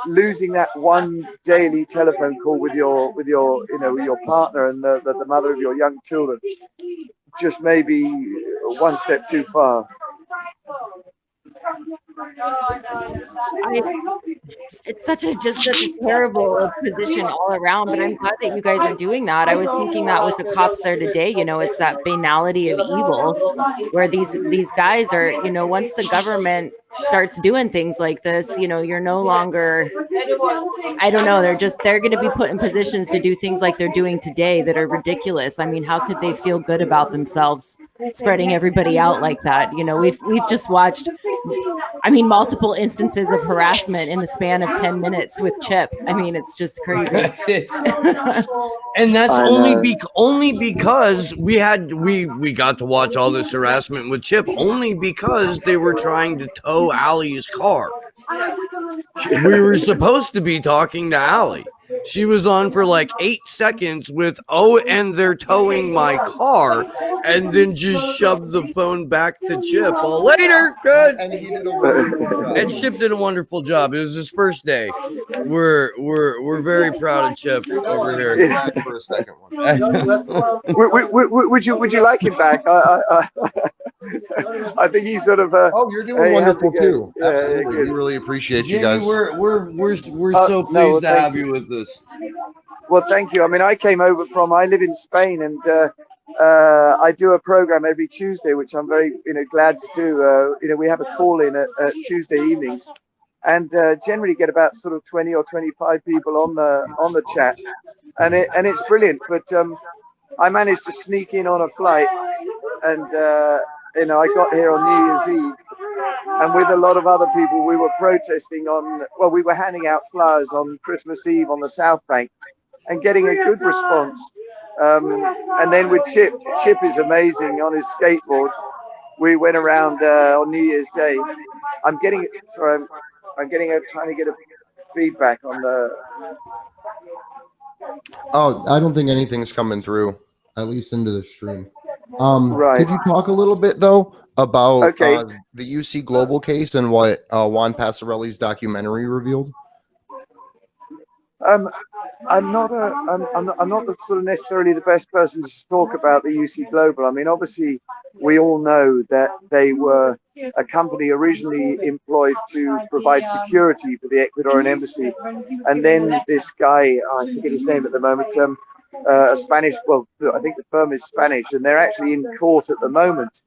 losing that one daily telephone call with your partner and the mother of your young children just maybe one step too far. It's such a terrible position all around, but I'm glad that you guys are doing that. I was thinking that with the cops there today, it's that banality of evil where these guys are, once the government starts doing things like this, you're no longer, I don't know, they're going to be put in positions to do things like they're doing today that are ridiculous. I mean, how could they feel good about themselves spreading everybody out like that? We've just watched, multiple instances of harassment in the span of 10 minutes with Chip. I mean, it's just crazy. And that's only because we got to watch all this harassment with Chip only because they were trying to tow Allie's car. We were supposed to be talking to Allie. She was on for like 8 seconds with, and they're towing my car, and then just shoved the phone back to Chip. Well, later, good. And he did a wonderful job. And Chip did a wonderful job. It was his first day. We're very proud of Chip over here. Back for a second one. Would you like him back? I think he's sort of. You're doing wonderful too. Absolutely, we really appreciate you guys. We're so pleased to have you with us. Well, thank you. I mean, I live in Spain, and I do a program every Tuesday, which I'm very glad to do. We have a call in at Tuesday evenings, and generally get about sort of 20 or 25 people on the chat, and it's brilliant. But I managed to sneak in on a flight, and I got here on New Year's Eve, and with a lot of other people, we were protesting we were handing out flowers on Christmas Eve on the South Bank, and getting a good response. And then with Chip is amazing on his skateboard. we went around on New Year's Day. I'm getting sorry, I'm getting trying to get a feedback on the. Oh, I don't think anything's coming through, at least into the stream. Right. Could you talk a little bit though about Okay. the UC Global case and what Juan Passarelli's documentary revealed? I'm not the sort of necessarily the best person to talk about the UC Global. I mean, obviously, we all know that they were a company originally employed to provide security for the Ecuadorian embassy, and then this guy, I forget his name at the moment, a Spanish. Well, I think the firm is Spanish, and they're actually in court at the moment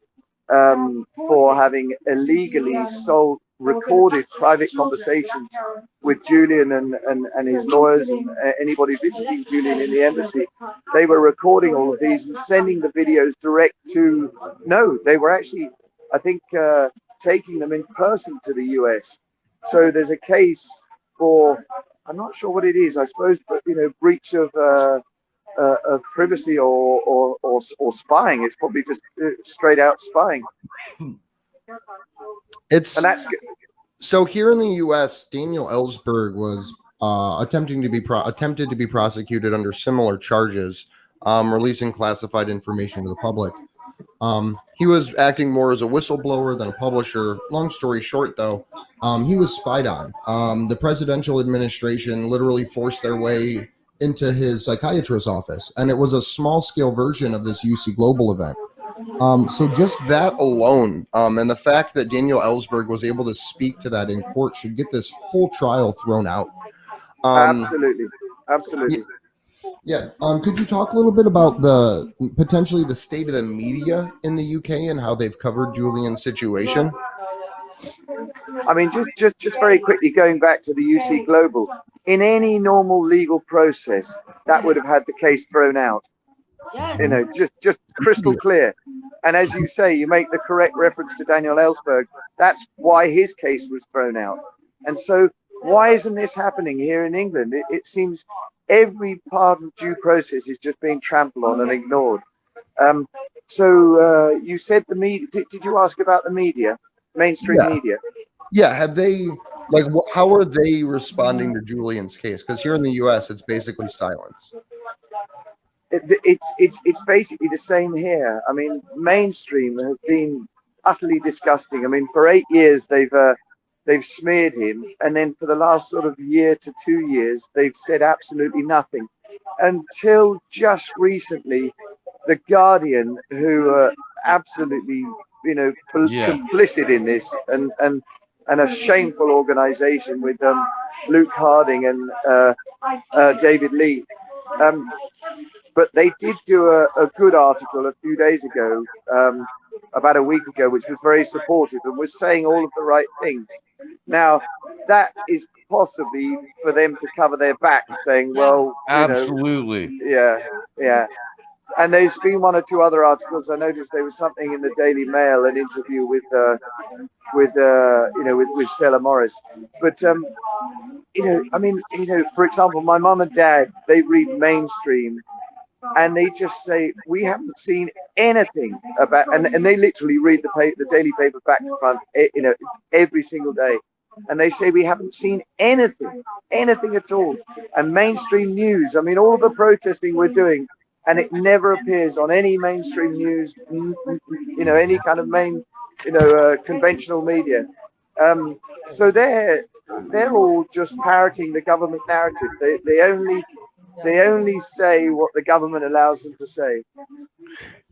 for having illegally recorded private conversations with Julian and his lawyers and anybody visiting Julian in the embassy. They were recording all of these and sending the videos direct to. No, they were actually, I think, taking them in person to the US. So there's a case for, I'm not sure what it is, I suppose, but breach of privacy or spying. It's probably just straight out spying. So here in the U.S., Daniel Ellsberg was attempted to be prosecuted under similar charges, releasing classified information to the public. He was acting more as a whistleblower than a publisher. Long story short, though, he was spied on. The presidential administration literally forced their way into his psychiatrist's office, and it was a small-scale version of this UC Global event. So just that alone, and the fact that Daniel Ellsberg was able to speak to that in court should get this whole trial thrown out. Absolutely. Yeah. Could you talk a little bit about potentially the state of the media in the UK and how they've covered Julian's situation? I mean, just very quickly, going back to the UC Global, in any normal legal process, that would have had the case thrown out. Just crystal clear. And as you say, you make the correct reference to Daniel Ellsberg. That's why his case was thrown out. And so why isn't this happening here in England? It seems every part of due process is just being trampled on and ignored. So you said the media. Did you ask about the media, mainstream media? Yeah. Have they, how are they responding to Julian's case? Because here in the US, it's basically silence. It's basically the same here. I mean, mainstream have been utterly disgusting. I mean, for 8 years they've smeared him, and then for the last sort of year to 2 years they've said absolutely nothing, until just recently, the Guardian, who are absolutely complicit in this, and a shameful organization with Luke Harding and David Lee. But they did do a good article a few days ago, about a week ago, which was very supportive and was saying all of the right things. Now, that is possibly for them to cover their back, saying, well, absolutely. Yeah. And there's been one or two other articles. I noticed there was something in the Daily Mail, an interview with Stella Morris. But for example, my mum and dad, they read mainstream, and they just say, we haven't seen anything about, and they literally read the daily paper back to front, every single day. And they say, we haven't seen anything at all. And mainstream news, I mean, all the protesting we're doing, and it never appears on any mainstream news, any kind of conventional media. So they're all just parroting the government narrative. They only say what the government allows them to say.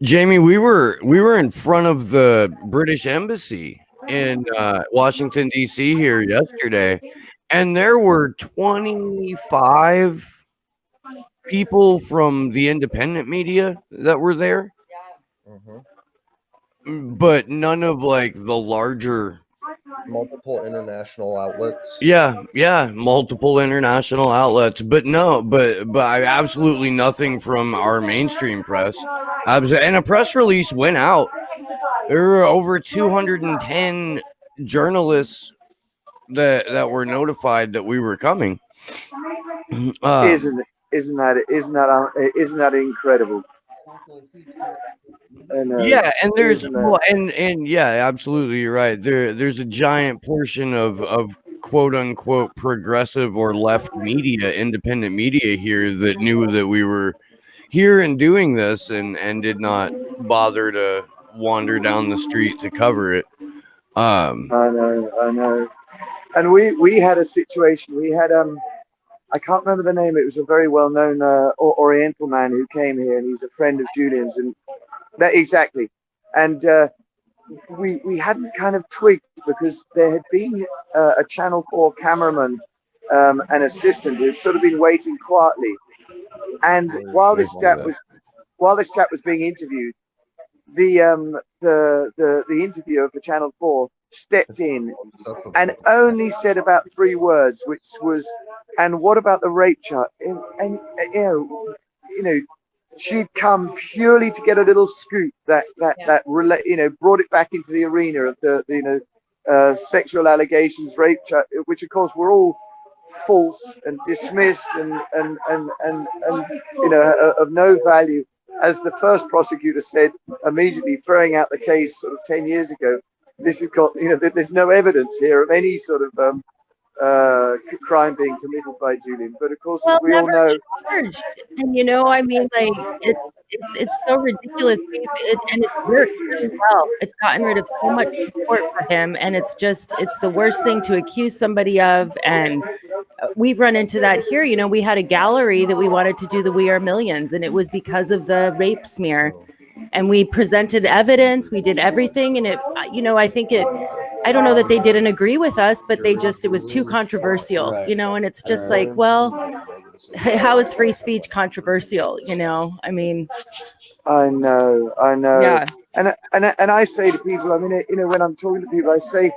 Jamie, we were in front of the British Embassy in Washington, D.C. here yesterday, and there were 25 people from the independent media that were there, but none of the larger. Multiple international outlets. Yeah, multiple international outlets, but absolutely nothing from our mainstream press. And a press release went out. There were over 210 journalists that were notified that we were coming. Isn't that incredible? Yeah, and there's well, and yeah, absolutely, you're right. There's a giant portion of quote unquote progressive or left media, independent media here that knew that we were here and doing this and did not bother to wander down the street to cover it. I know. And we had a situation. We had I can't remember the name. It was a very well-known Oriental man who came here, and he's a friend of Julian's, and that exactly. And we hadn't kind of twigged because there had been a Channel 4 cameraman and assistant who'd sort of been waiting quietly. And while this chap was being interviewed, the interviewer for Channel 4 stepped in and only said about 3 words, which was, "And what about the rape charge?" And you know, she'd come purely to get a little scoop that brought it back into the arena of the sexual allegations, rape charge, which of course were all false and dismissed and of no value, as the first prosecutor said, immediately throwing out the case sort of 10 years ago. This has got, there's no evidence here of any sort of crime being committed by Julian. But of course, as we all know, charged. And I mean, like it's so ridiculous. And it's worked really well. It's gotten rid of so much support for him, and it's the worst thing to accuse somebody of. And we've run into that here. We had a gallery that we wanted to do the We Are Millions, and it was because of the rape smear. And we presented evidence, we did everything. And I don't know that they didn't agree with us, but it was too controversial, and it's just like, well, how is free speech controversial? I mean, I know. Yeah. And I say to people, I mean, when I'm talking to people, I say,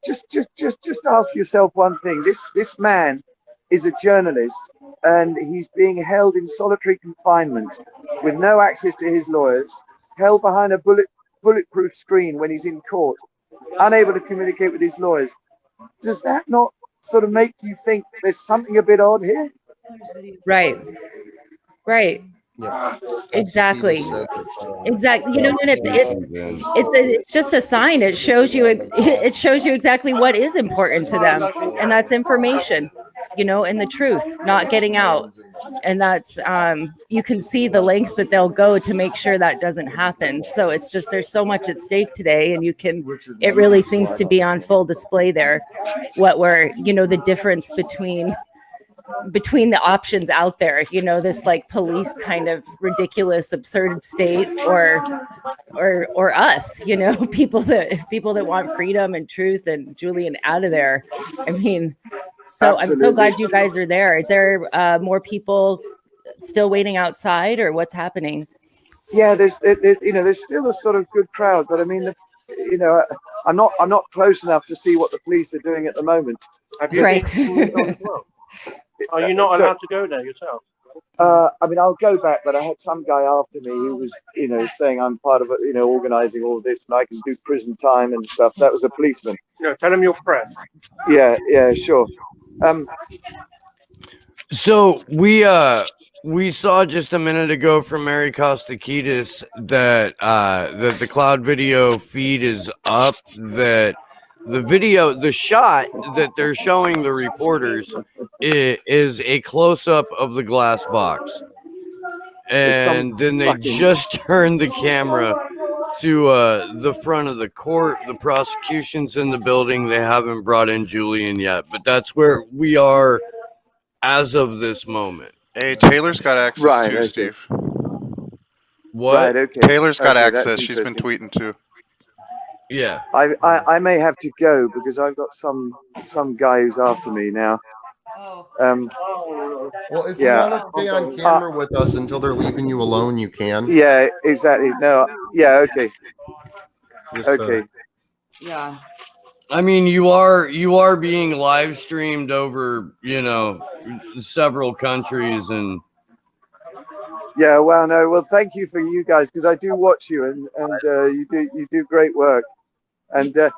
just ask yourself one thing. This man is a journalist, and he's being held in solitary confinement with no access to his lawyers, held behind a bulletproof screen when he's in court, unable to communicate with his lawyers. Does that not sort of make you think there's something a bit odd here? Right. Yeah, exactly. And it's just a sign. It shows you exactly what is important to them, and that's information, and the truth not getting out. And that's you can see the lengths that they'll go to make sure that doesn't happen. So it's just, there's so much at stake today, and it really seems to be on full display there the difference between the options out there, this like police kind of ridiculous, absurd state, or us, people that want freedom and truth and Julian out of there. I mean, so absolutely. I'm so glad you guys are there. Is there more people still waiting outside, or what's happening? Yeah, there's still a sort of good crowd, but I mean, I'm not close enough to see what the police are doing at the moment. Have you been Are you not allowed to go there yourself? I mean, I'll go back, but I had some guy after me who was, saying I'm part of it, organizing all this, and I can do prison time and stuff. That was a policeman. Tell him you're press. Yeah, sure. So we saw just a minute ago from Mary Kostakidis that the cloud video feed is up. That the shot that they're showing the reporters is a close-up of the glass box, and then they just turned the camera to the front of the court. The prosecution's in the building. They haven't brought in Julian yet, but that's where we are as of this moment. Hey, Taylor's got access too, Steve. What? Right, okay. Taylor's got access. She's been tweeting too. Yeah. I may have to go because I've got some guy who's after me now. Well, if you want to stay on camera with us until they're leaving you alone, you can. Yeah, exactly. No, yeah, okay. Okay. Yeah. I mean, you are being live streamed over, several countries, and yeah, well, no, well, thank you for you guys, because I do watch you, and you do great work, and the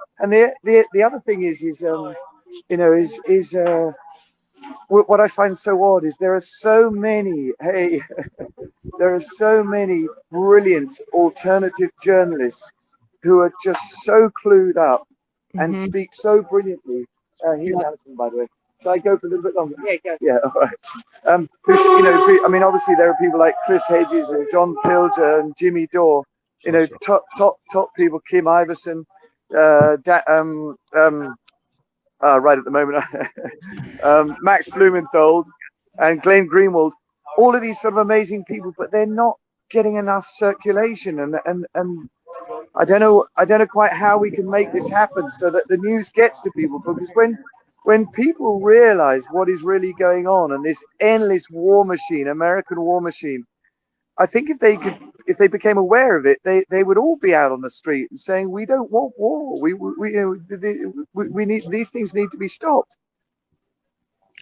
other thing is what I find so odd is there are so many. Hey, there are so many brilliant alternative journalists who are just so clued up and speak so brilliantly. Here's Alison, by the way. Shall I go for a little bit longer? Yeah, go. Yeah, all right. You know, I mean, obviously there are people like Chris Hedges and John Pilger and Jimmy Dore. You know, top people. Kim Iverson, right at the moment, Max Blumenthal and Glenn Greenwald. All of these sort of amazing people, but they're not getting enough circulation, and I don't know quite how we can make this happen so that the news gets to people, because when people realize what is really going on and this endless war machine, American war machine, I think if they became aware of it, they would all be out on the street and saying, we don't want war. We need, these things need to be stopped.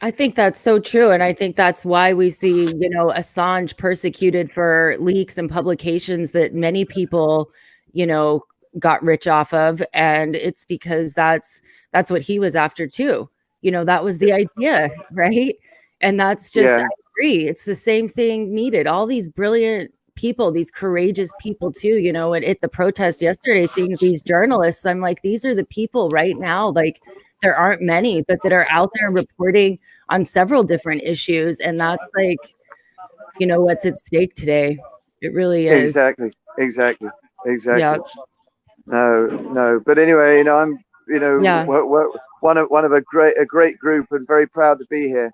I think that's so true. And I think that's why we see, you know, Assange persecuted for leaks and publications that many people, you know, got rich off of. And it's because that's what he was after too. You know, that was the idea, right? And that's just, I agree. It's the same thing needed. All these brilliant people, these courageous people too, you know, and at the protest yesterday, seeing these journalists, I'm like, these are the people right now, like, there aren't many, but that are out there reporting on several different issues. And that's like, you know, what's at stake today. It really is. Exactly. Yeah. No. But anyway, you know, I'm, you know, we're one of a great group and very proud to be here.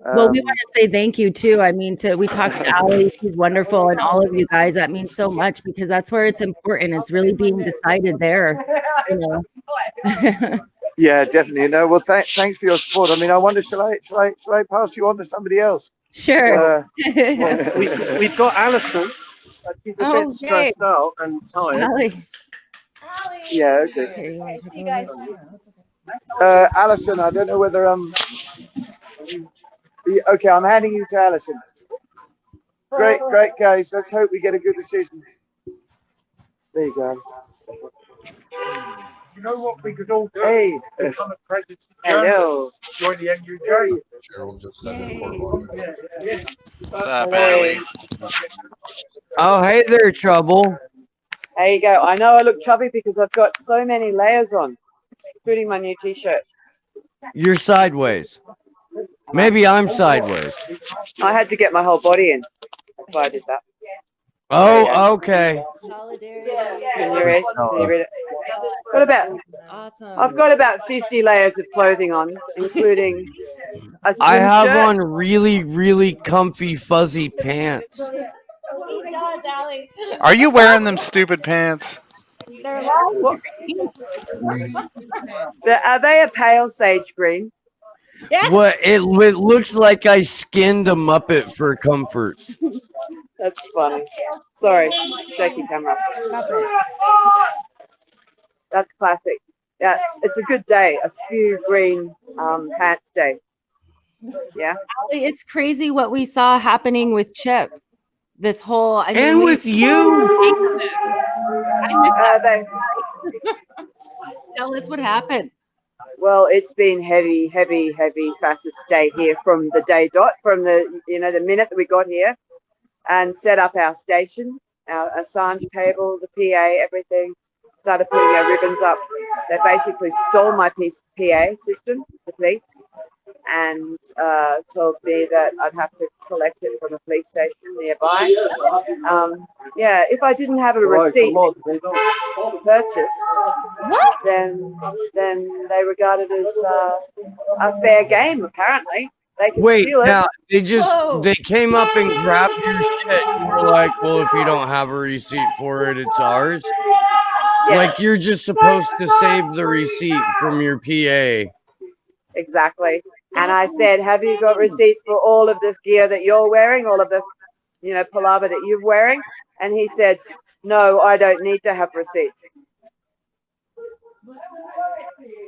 Well, we want to say thank you too. I mean, we talked to Ali, she's wonderful, and all of you guys. That means so much, because that's where it's important. It's really being decided there, you know. Yeah, definitely. No, well, thanks for your support. I mean, I wonder, shall I pass you on to somebody else? Sure. We've got Alison. She's a bit stressed out and tired. Ali. Yeah, okay. Alison, I don't know whether okay, I'm handing you to Alison. Great, guys. Let's hope we get a good decision. There you go. You know what we could all do? Hey. Become a president. Hello. Join the NUJ. Cheryl just said it. What's up, Allie? Oh, hey there, Trouble. There you go. I know I look chubby because I've got so many layers on, including my new t-shirt. You're sideways. Maybe I'm sideways. I had to get my whole body in. That's why I did that. Oh, okay. Can you read it? I've got about 50 layers of clothing on, including a I have shirt. on really, really comfy, fuzzy pants. He does, Allie. Are you wearing them stupid pants? Are they a pale sage green? Yeah. What? It looks like I skinned a Muppet for comfort. That's funny. Sorry, shaky camera. That's classic. Yeah, it's a good day. A spew green pants day. Yeah. Ali, it's crazy what we saw happening with Chip. This whole, I mean, and with you. Tell us what happened. Well, it's been heavy fastest day here from the day dot, from the minute that we got here and set up our station, our Assange cable, the PA, everything. Started putting our ribbons up. They basically stole my PA system, the police, and told me that I'd have to collect it from a police station nearby. Yeah, if I didn't have a receipt to purchase, then they regarded it as a fair game. Apparently, they could steal it. Now they came up and grabbed your shit and were like, "Well, if you don't have a receipt for it, it's ours." Yeah. Like you're just supposed to save the receipt from your PA. Exactly. And I said, have you got receipts for all of this gear that you're wearing, all of the, palaver that you're wearing? And he said, no, I don't need to have receipts.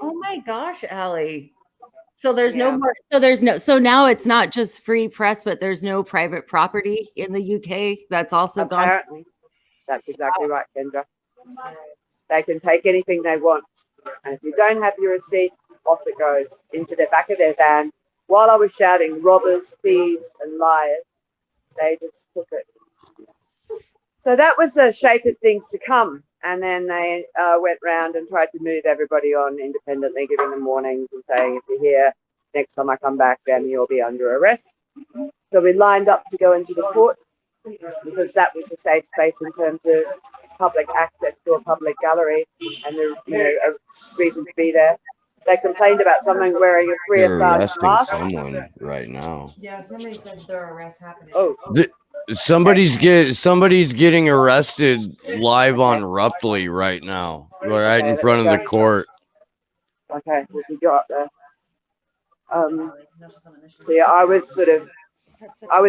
Oh my gosh, Allie. So there's no more, so now it's not just free press, but there's no private property in the UK. That's also Apparently. gone. That's exactly right, Kendra. They can take anything they want. And if you don't have your receipt, off it goes into the back of their van. While I was shouting robbers, thieves, and liars, they just took it. So that was the shape of things to come. And then they went round and tried to move everybody on independently, giving them warnings and saying, if you're here, next time I come back, then you'll be under arrest. So we lined up to go into the court because that was a safe space in terms of public access to a public gallery and the a reason to be there. They complained about someone wearing a free They're Assange arresting mask. someone right now. Yeah, somebody said there are arrests happening. Oh, Somebody's getting arrested live on Ruptly right now, right in front of the court. Okay, we go up there. So yeah, I was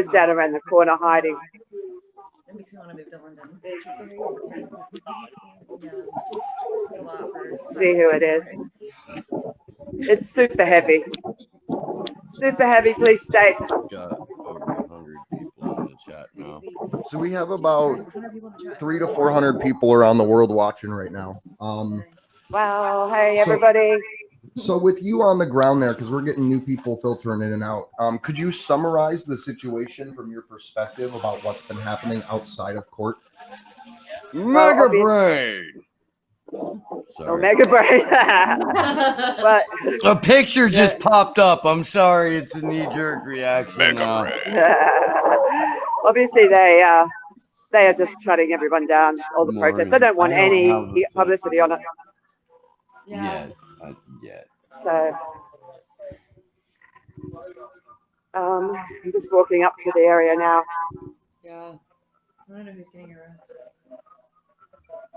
down around the corner hiding. It makes me want to move to London. Yeah, it's a lot for See who it is. It's super heavy. Super heavy, please state. Got over 100 people in the chat now. So we have about 300 to 400 people around the world watching right now. Wow, hey everybody. So with you on the ground there, because we're getting new people filtering in and out, could you summarize the situation from your perspective about what's been happening outside of court? Mega Brain. Sorry. Oh, Mega Brain. But A picture just popped up. I'm sorry, it's a knee-jerk reaction. Obviously, they are just shutting everyone down. All the protests. They don't want any publicity on it. Yeah. So, I'm just walking up to the area now. Yeah. I don't know who's getting arrested.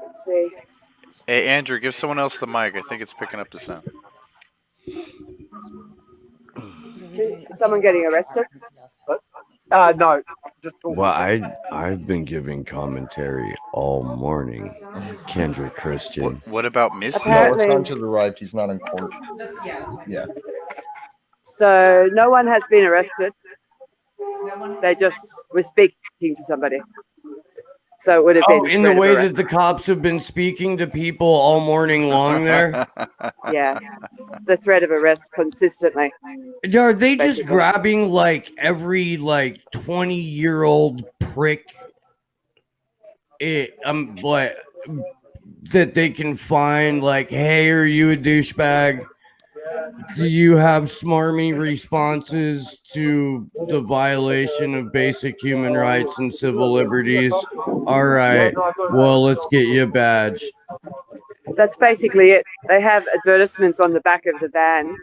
Let's see. Hey, Andrew, give someone else the mic. I think it's picking up the sound. Someone getting arrested? No. Just Well, I've been giving commentary all morning, Kendra Christian. What about Misty? No, Assange arrived. He's not in court. Yeah. So no one has been arrested. They just were speaking to somebody. So it would have been in the way that the cops have been speaking to people all morning long there. Yeah, the threat of arrest consistently. Are they just grabbing like every 20-year-old prick? What that they can find? Like, hey, are you a douchebag? Do you have smarmy responses to the violation of basic human rights and civil liberties? All right, well, let's get you a badge. That's basically it. They have advertisements on the back of the vans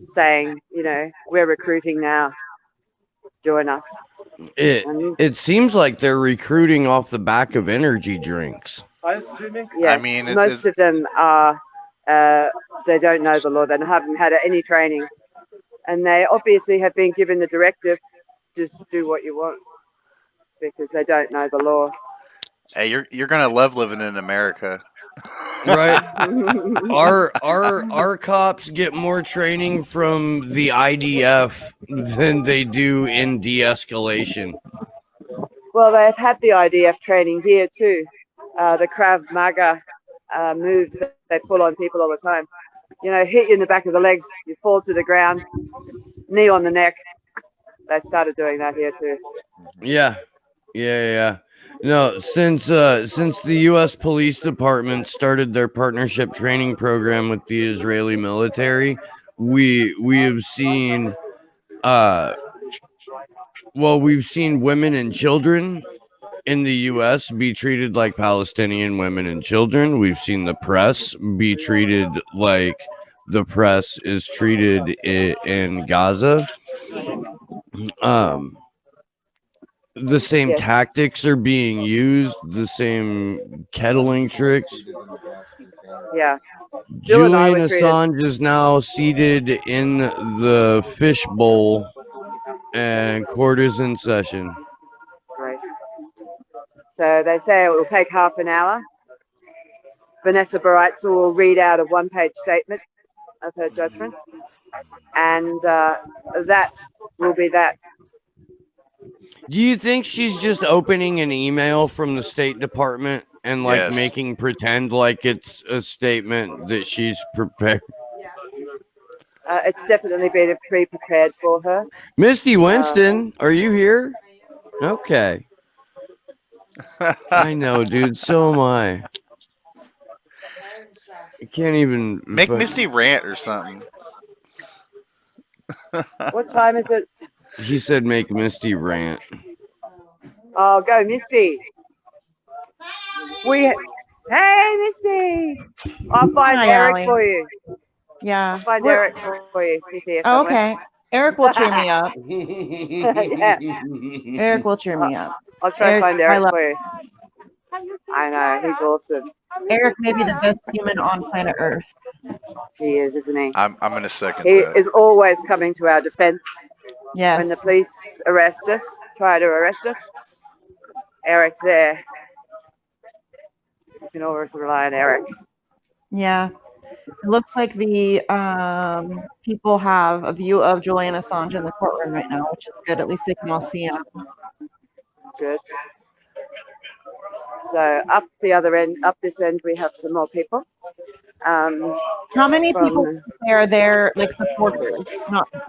saying, we're recruiting now. Join us. It seems like they're recruiting off the back of energy drinks. Yeah, most of them are. They don't know the law. They haven't had any training, and they obviously have been given the directive just do what you want because they don't know the law. Hey, you're gonna love living in America, right? Our cops get more training from the IDF than they do in de-escalation. Well, they've had the IDF training here too. The Krav Maga moves that they pull on people all the time. Hit you in the back of the legs, you fall to the ground, knee on the neck. They started doing that here too. Yeah. No, since the U.S. Police Department started their partnership training program with the Israeli military, we have seen we've seen women and children in the U.S. be treated like Palestinian women and children. We've seen the press be treated like the press is treated in Gaza. The same tactics are being used, the same kettling tricks. Yeah. Julian Assange is now seated in the fishbowl and court is in session. Right. So they say it will take half an hour. Vanessa Baritza will read out a one-page statement of her judgment, and that will be that. Do you think she's just opening an email from the State Department and making pretend like it's a statement that she's prepared? It's definitely been pre-prepared for her. Misty Winston, are you here? Okay. I know, dude. So am I. I can't even Make but Misty rant or something. What time is it? he said make Misty rant. Oh, go Misty. Hey, Misty. I'll find Hi, Eric Allie. for you. Yeah. I'll find We're- Eric for you. He's here Oh, somewhere. okay. Eric will cheer me up. Yeah. Eric will cheer me up. I'll try and Eric, find I Eric love for you. I know, he's awesome. Eric may be the best human on planet Earth. He is, isn't he? I'm gonna second He that. is always coming to our defense Yes. when the police arrest us, try to arrest us. Eric's there. You can always rely on Eric. Yeah. It looks like the people have a view of Julian Assange in the courtroom right now, which is good. At least they can all see him. Good. So up the other end, up this end, we have some more people. How many people are there, like supporters,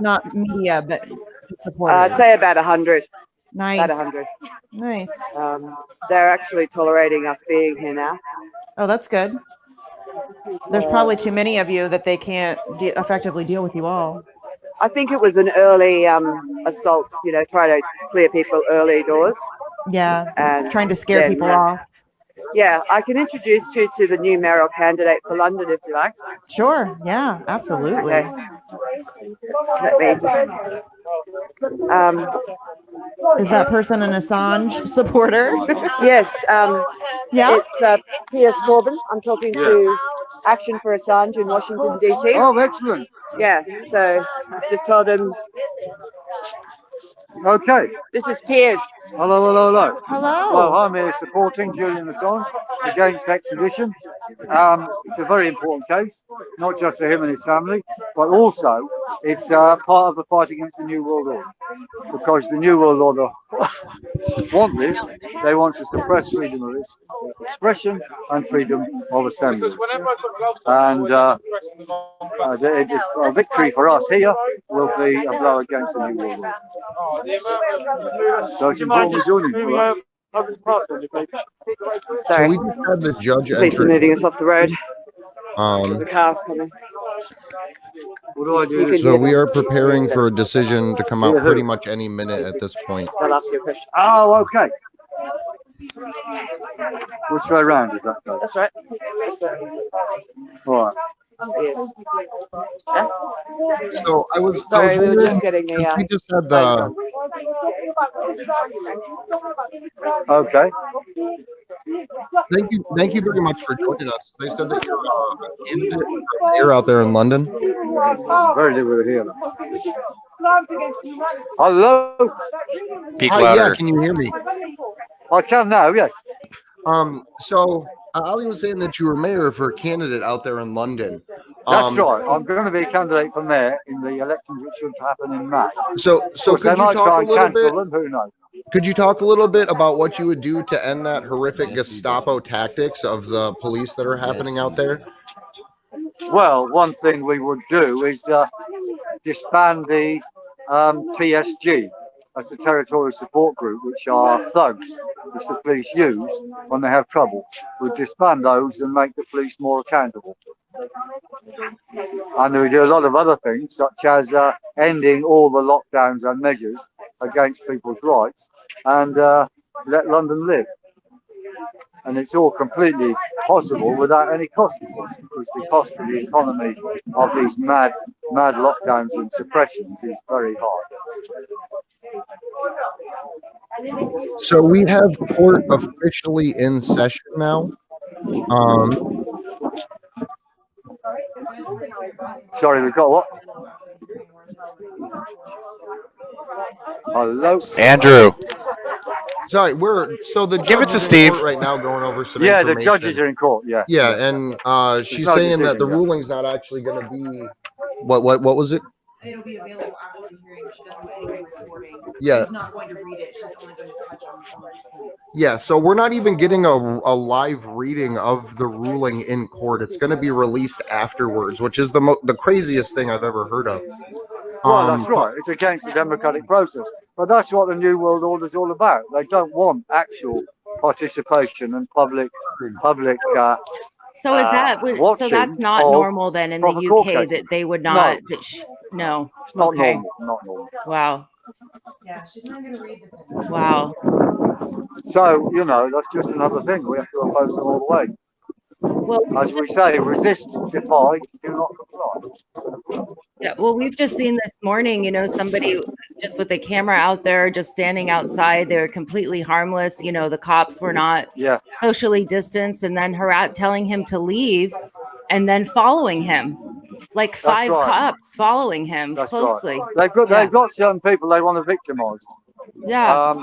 not media, but just supporters? I'd say about 100. Nice. About 100. Nice. They're actually tolerating us being here now. Oh, that's good. There's probably too many of you that they can't effectively deal with you all. I think it was an early assault, try to clear people early doors. Yeah, and trying to scare people off. Yeah, I can introduce you to the new mayoral candidate for London if you like. Sure, yeah, absolutely. Okay. Let me just... Is that person an Assange supporter? Yes. Yeah? It's Piers Corbyn. I'm talking to Action for Assange in Washington, D.C. Oh, excellent. Yeah, so I just told him... Okay. This is Piers. Hello, hello, hello. Hello. Well, I'm here supporting Julian Assange against extradition. It's a very important case, not just for him and his family, but also it's part of the fight against the New World Order. Because the New World Order want this, they want to suppress freedom of expression and freedom of assembly. And a victory for us here will be a blow against the New World Order. So it's important we're doing it for us. So we just had the judge Police are enter. moving us off the road. There's a car's coming. What do I do? So we are preparing for a decision to come out pretty much any minute at this point. I'll ask you a question. Oh, okay. Which way round is that? That's right. All right. Yes. So I was Sorry, we were wondering, just getting the. we just had the. Okay. Thank you very much for joining us. They said that you're a candidate for mayor out there in London. Very good here. Hello. Speak Hi, louder. yeah, can you hear me? I can now. Yes. So Ali was saying that you were mayor for a candidate out there in London. That's right. I'm going to be a candidate for mayor in the elections which should happen in May. So could you talk a little bit? Them, who knows? Could you talk a little bit about what you would do to end that horrific Gestapo tactics of the police that are happening out there? Well, one thing we would do is disband the TSG. That's the Territorial Support Group, which are thugs, which the police use when they have trouble. We'd disband those and make the police more accountable. And we do a lot of other things, such as ending all the lockdowns and measures against people's rights and let London live. And it's all completely possible without any cost, because the cost to the economy of these mad lockdowns and suppressions is very high. So we have court officially in session now. Sorry, we've got what? Hello, Andrew. Sorry, the Give it judge to is in Steve. court right now going over some yeah, information. the judges are in court. Yeah. Yeah, and she's no saying that the decision yet. ruling's not actually going to be what was it? It'll be available after the hearing. She doesn't want any recording. Yeah. She's not going to read it. She's only going to touch on some of the points. Yeah, so we're not even getting a live reading of the ruling in court. It's going to be released afterwards, which is the craziest thing I've ever heard of. Well, that's right. It's against the democratic process. But that's what the New World Order is all about. They don't want actual participation and public. So is that so? That's not normal then in the UK that they would not. No, it's not okay. normal. Not normal. Wow. Yeah, she's not going to read the thing. Wow. So that's just another thing. We have to oppose them all the way. Well, as we say, resist, defy, do not comply. Yeah, well, we've just seen this morning, somebody just with a camera out there, just standing outside. They're completely harmless. The cops were not socially distanced, and then telling him to leave, and then following him, like five cops following him closely. Right. They've got certain people they want to victimize. Yeah.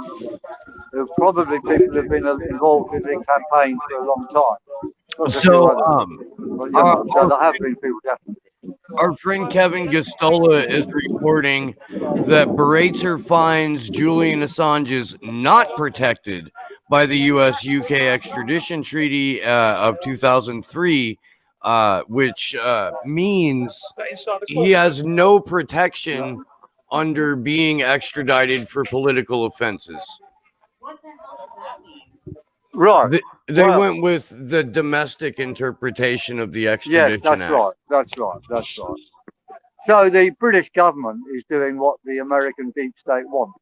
Probably people who've been involved in the campaign for a long time. So, there have been people definitely. Our friend Kevin Gastola is reporting that Baratzer finds Julian Assange is not protected by the U.S.-UK extradition treaty of 2003, which means he has no protection under being extradited for political offenses. What the hell does that mean? Right. They went with the domestic interpretation of the Extradition Act. That's right. So the British government is doing what the American deep state wants.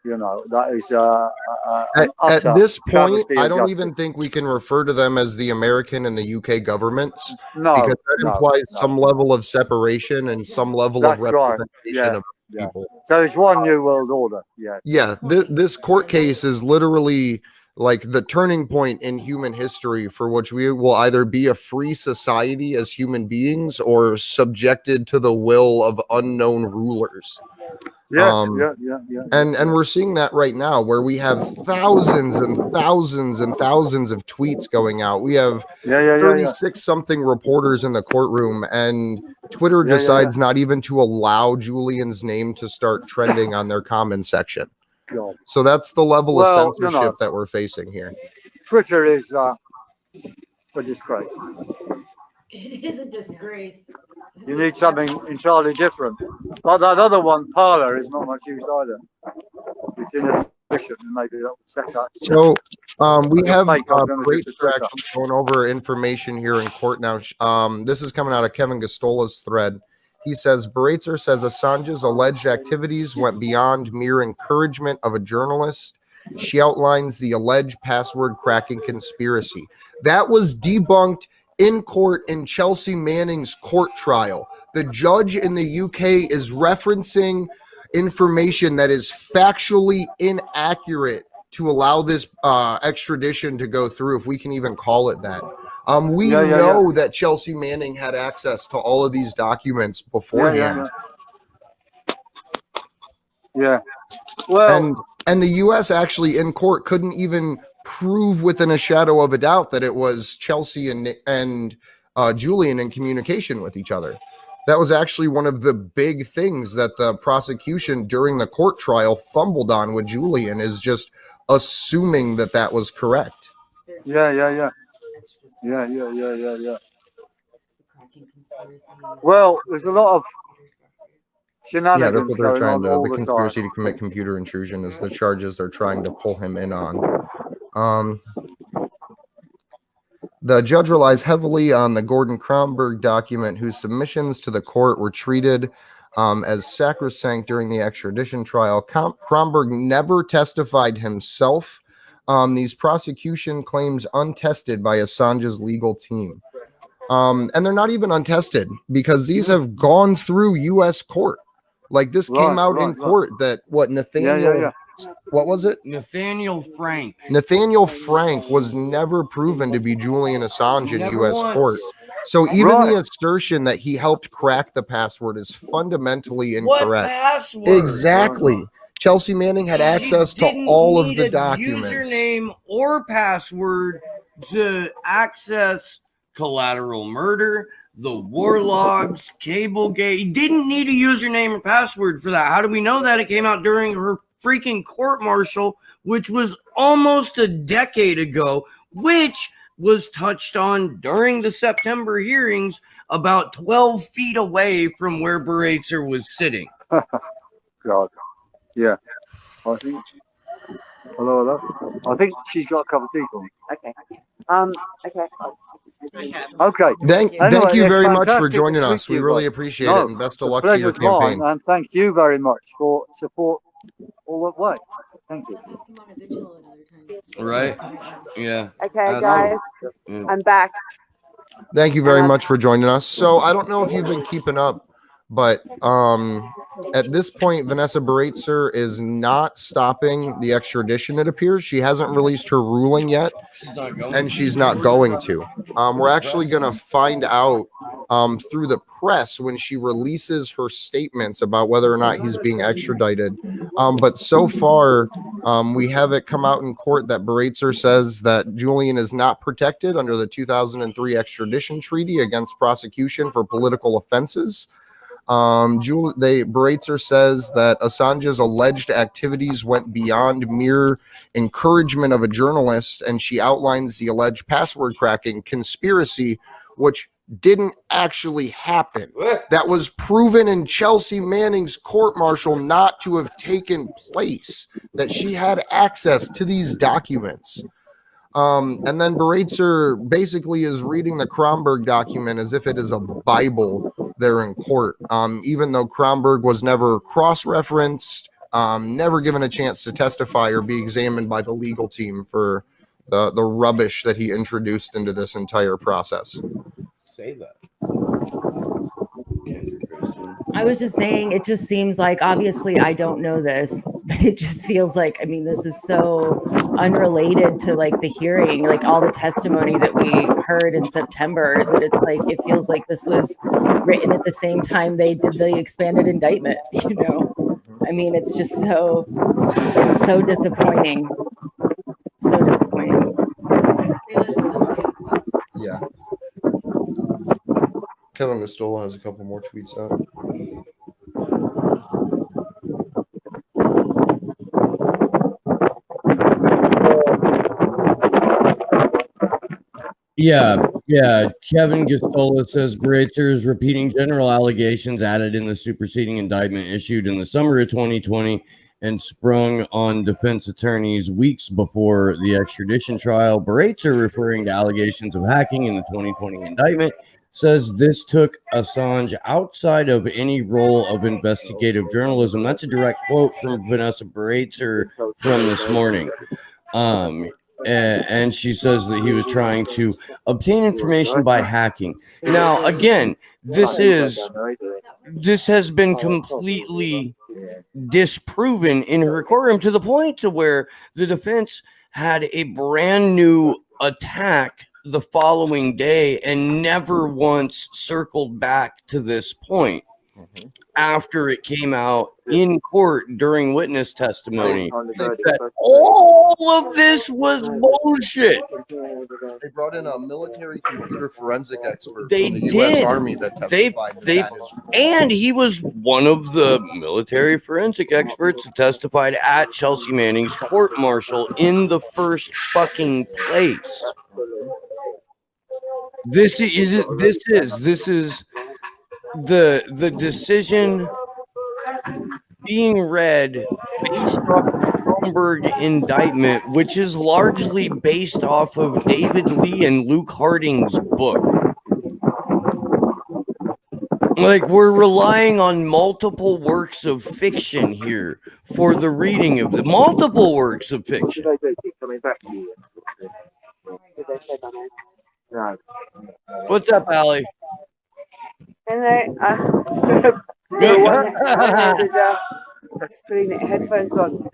That is at this point, I don't even think we can refer to them as the American and the UK governments, because that implies some level of separation and some level of representation of people. So it's one new world order. Yeah. This court case is literally like the turning point in human history for which we will either be a free society as human beings or subjected to the will of unknown rulers. And we're seeing that right now, where we have thousands and thousands and thousands of tweets going out. We have 36 something reporters in the courtroom, and Twitter decides not even to allow Julian's name to start trending on their comment section. So that's the level of censorship that we're facing here. Twitter is a disgrace. It is a disgrace. You need something entirely different. But that other one, Parler, is not much use either. It's inefficient, and maybe that will set that. So we have great distractions going over information here in court now. This is coming out of Kevin Gastola's thread. He says, Baratzer says Assange's alleged activities went beyond mere encouragement of a journalist. She outlines the alleged password cracking conspiracy. That was debunked in court in Chelsea Manning's court trial. The judge in the UK is referencing information that is factually inaccurate to allow this extradition to go through, if we can even call it that. We know that Chelsea Manning had access to all of these documents beforehand. Well, and the U.S. actually in court couldn't even prove within a shadow of a doubt that it was Chelsea and Julian in communication with each other. That was actually one of the big things that the prosecution during the court trial fumbled on with Julian, is just assuming that that was correct. Yeah. Well, there's a lot of shenanigans. Yeah, that's what they're trying to. The conspiracy to commit computer intrusion is the charges they're trying to pull him in on. The judge relies heavily on the Gordon Kromberg document, whose submissions to the court were treated as sacrosanct during the extradition trial. Kromberg never testified himself. These prosecution claims untested by Assange's legal team. And they're not even untested, because these have gone through U.S. court. Like this came out in court that Nathaniel... What was it? Nathaniel Frank. Nathaniel Frank was never proven to be Julian Assange in U.S. court. So even the assertion that he helped crack the password is fundamentally incorrect. What password? Exactly. Chelsea Manning had access to all of the documents. Username or password to access collateral murder, the war logs, Cablegate. He didn't need a username or password for that. How do we know that? It came out during her freaking court-martial, which was almost a decade ago, which was touched on during the September hearings, about 12 feet away from where Baratzer was sitting. God. Yeah. I think Hello, hello. I think she's got a cup of tea for me. Okay. Okay. Okay. Thank Anyway, you it's very much for fantastic to joining speak us. to We you really both. appreciate No, it, and best of the luck to your pleasure's mine, campaign. and thank you very much for support all the way. Thank you. Right? Yeah. Okay, guys, I'm back. Thank you very much for joining us. So I don't know if you've been keeping up, but at this point, Vanessa Baratzer is not stopping the extradition, it appears. She hasn't released her ruling yet, and she's not going to. We're actually going to find out through the press when she releases her statements about whether or not he's being extradited. But so far, we have it come out in court that Baratzer says that Julian is not protected under the 2003 extradition treaty against prosecution for political offenses. Baratzer says that Assange's alleged activities went beyond mere encouragement of a journalist, and she outlines the alleged password cracking conspiracy, which didn't actually happen. That was proven in Chelsea Manning's court-martial not to have taken place, that she had access to these documents. And then Baratzer basically is reading the Kronberg document as if it is a Bible there in court, even though Kronberg was never cross-referenced, never given a chance to testify or be examined by the legal team for the rubbish that he introduced into this entire process. Say that. I was just saying, it just seems like, obviously I don't know this, but it just feels like, I mean, this is so unrelated to like the hearing, like all the testimony that we heard in September, that it's like, it feels like this was written at the same time they did the expanded indictment, you know? I mean, it's just so disappointing. So disappointing. Yeah. Kevin Mistola has a couple more tweets out. Yeah. Kevin Gistola says Baratzer is repeating general allegations added in the superseding indictment issued in the summer of 2020 and sprung on defense attorneys weeks before the extradition trial. Baratzer, referring to allegations of hacking in the 2020 indictment, says this took Assange outside of any role of investigative journalism. That's a direct quote from Vanessa Baratzer from this morning. And she says that he was trying to obtain information by hacking. Now, again, this has been completely disproven in her courtroom, to the point to where the defense had a brand new attack the following day and never once circled back to this point after it came out in court during witness testimony that all of this was bullshit. They brought in a military computer forensic expert They from the did. U.S. Army that testified. And he was one of the military forensic experts that testified at Chelsea Manning's court-martial in the first fucking place. This is the decision being read based off the Kronberg indictment, which is largely based off of David Lee and Luke Harding's book. Like, we're relying on multiple works of fiction here for the reading of the multiple works of fiction. What's up, Allie? And they putting the headphones on.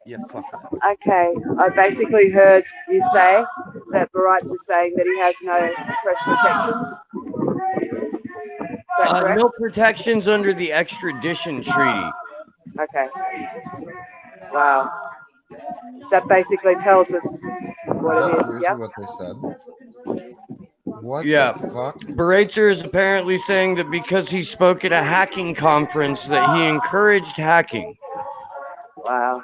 Yeah, fuck that. Okay, I basically heard you say that Baratzer is saying that he has no press protections. Is that correct? No protections under the extradition treaty. Okay. Wow. That basically tells us what it is. Yeah. What they said. What Yeah. the fuck? Baratzer is apparently saying that because he spoke at a hacking conference that he encouraged hacking. Wow.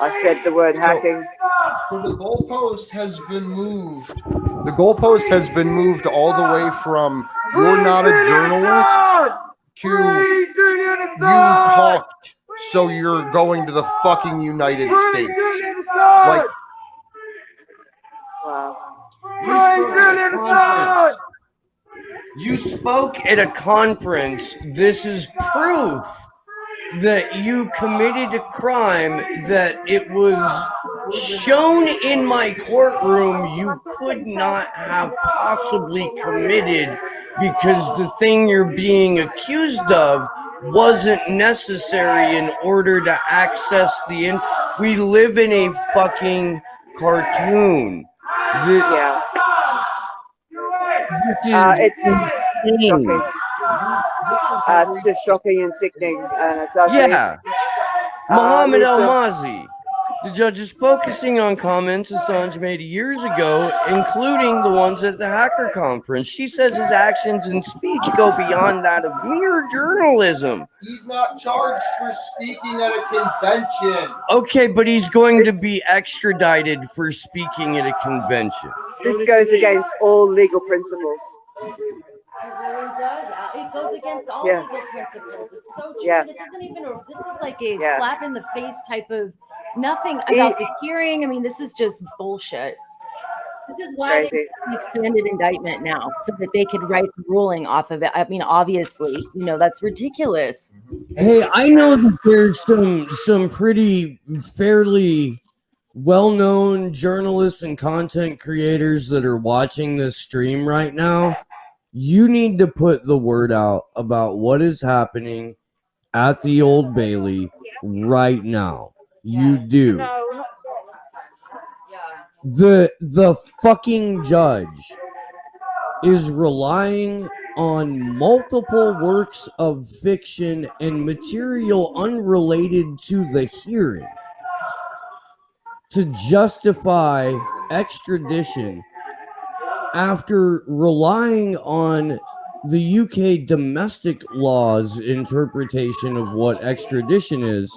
I said the word hacking. So the goalpost has been moved. The goalpost has been moved all the way from "you're not a journalist" to "you talked So you're going to the fucking United States. Like, You spoke at a conference. This is proof that you committed a crime, that it was shown in my courtroom you could not have possibly committed, because the thing you're being accused of wasn't necessary in order to access the we live in a fucking cartoon. Yeah. It's shocking. It's just shocking and sickening, and it does. Yeah. Mohammed Al-Mazi. The judge is focusing on comments Assange made years ago, including the ones at the hacker conference. She says his actions and speech go beyond that of mere journalism. He's not charged for speaking at a convention. Okay, but he's going to be extradited for speaking at a convention. This goes against all legal principles. It really does. It goes against all Yeah. legal principles. It's so true. Yeah. This isn't even this is like a Yeah. slap in the face type of nothing about the hearing. I mean, this is just bullshit. This is why they Crazy. have the expanded indictment now, so that they could write the ruling off of it. I mean, obviously, that's ridiculous. Hey, I know that there's some pretty fairly well-known journalists and content creators that are watching this stream right now. You need to put the word out about what is happening at the Old Bailey right now. You do. The fucking judge is relying on multiple works of fiction and material unrelated to the hearing to justify extradition, after relying on the UK domestic law's interpretation of what extradition is.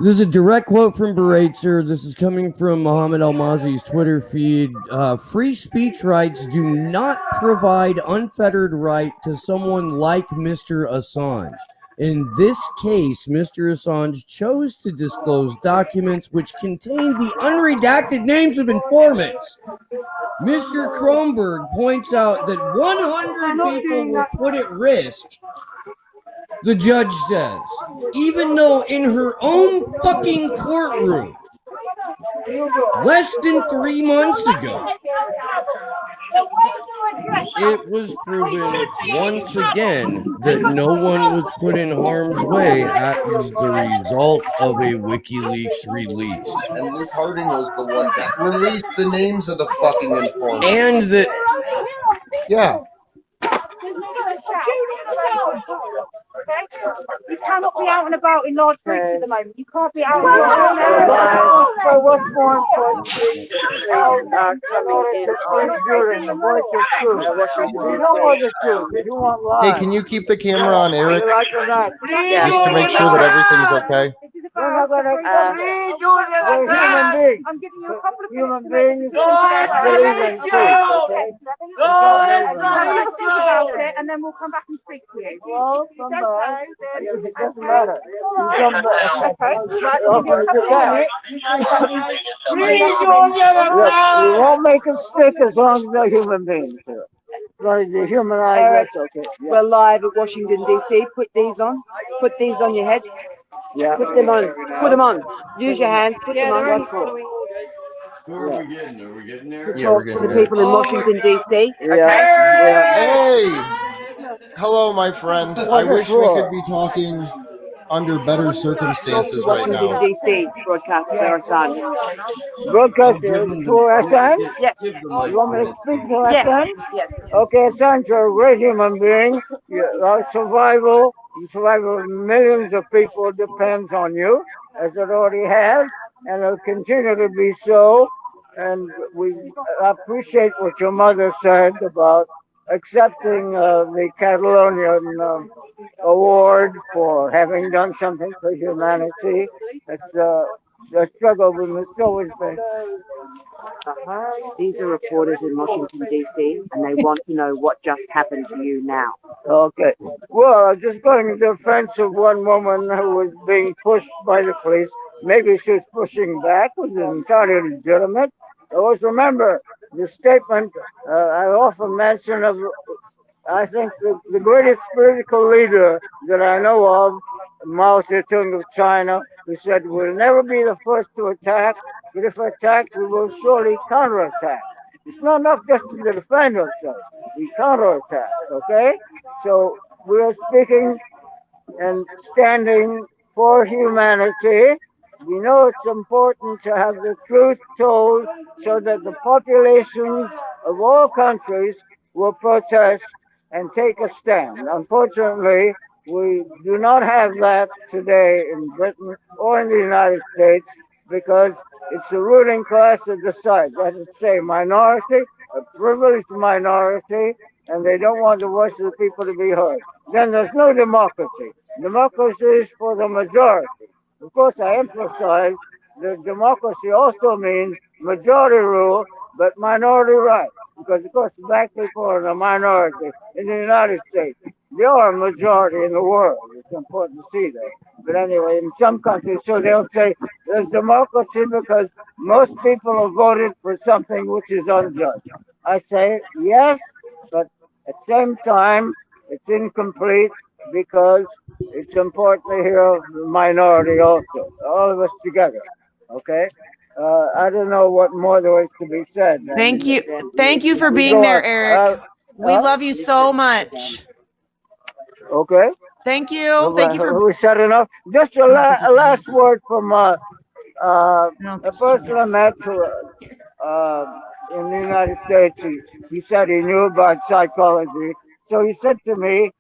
This is a direct quote from Beratzer. This is coming from Mohammed Al-Mazi's Twitter feed. Free speech rights do not provide unfettered right to someone like Mr. Assange. In this case, Mr. Assange chose to disclose documents which contain the unredacted names of informants. Mr. Kronberg points out that 100 people were put at risk, the judge says, even though in her own fucking courtroom, less than 3 months ago, it was proven once again that no one was put in harm's way as the result of a WikiLeaks release. And Luke Harding was the one that released the names of the fucking informants. And that... Yeah. You cannot be out and about in large groups at the moment. You can't be out and about. So what's more important is the voice of truth. You don't want the truth. You want lies. Hey, can you keep the camera on Eric? Yeah. Just to make sure that everything's okay. We're not going to human beings. I'm giving you a couple of Human beings believe in truth. Okay? And then we'll come back and speak to you. Well, sometimes it doesn't matter. You come you won't make a stick as long as they're human beings. The human eye, that's okay. Yeah. We're live at Washington, D.C. Put these on. Put these on your head. Yeah. Put them on. Put them on. Use your hands. Put them on. Who are we getting? Are we getting there? To talk to the people in Washington, D.C. Yeah. Yeah. Hey! Hello, my friend. I wish we could be talking under better circumstances right Washington, now. D.C. broadcast for Assange. Broadcast for Assange? Yes. You want me to speak to Yes. Assange? Yes. Okay, Assange, you're a great human being. Your survival, the survival of millions of people depends on you, as it already has, and it'll continue to be so. And we appreciate what your mother said about accepting the Catalonian award for having done something for humanity. It's the struggle we must always face. These are reporters in Washington, D.C., and they want to know what just happened to you now. Okay. Well, I was just going in defense of one woman who was being pushed by the police. Maybe she was pushing back, was entirely legitimate. Always remember the statement I often mention of, I think, the greatest political leader that I know of, Mao Zedong of China, who said, we'll never be the first to attack, but if attacked, we will surely counterattack. It's not enough just to defend ourselves. We counterattack, okay? So we are speaking and standing for humanity. We know it's important to have the truth told so that the populations of all countries will protest and take a stand. Unfortunately, we do not have that today in Britain or in the United States because it's the ruling class that decides. That is to say, minority, a privileged minority, and they don't want the voice of the people to be heard. Then there's no democracy. Democracy is for the majority. Of course, I emphasize that democracy also means majority rule, but minority rights. Because, of course, black people are the minority in the United States. They are a majority in the world. It's important to see that. But anyway, in some countries, so they'll say there's democracy because most people have voted for something which is unjust. I say yes, but at the same time, it's incomplete because it's important to hear the minority also, all of us together. Okay? I don't know what more there is to be said. Thank you. Thank you for being there, Eric. We love you so much. Okay. Thank you. Thank you for. We said enough. Just a last word from a person I met who, in the United States. He said he knew about psychology. So he said to me,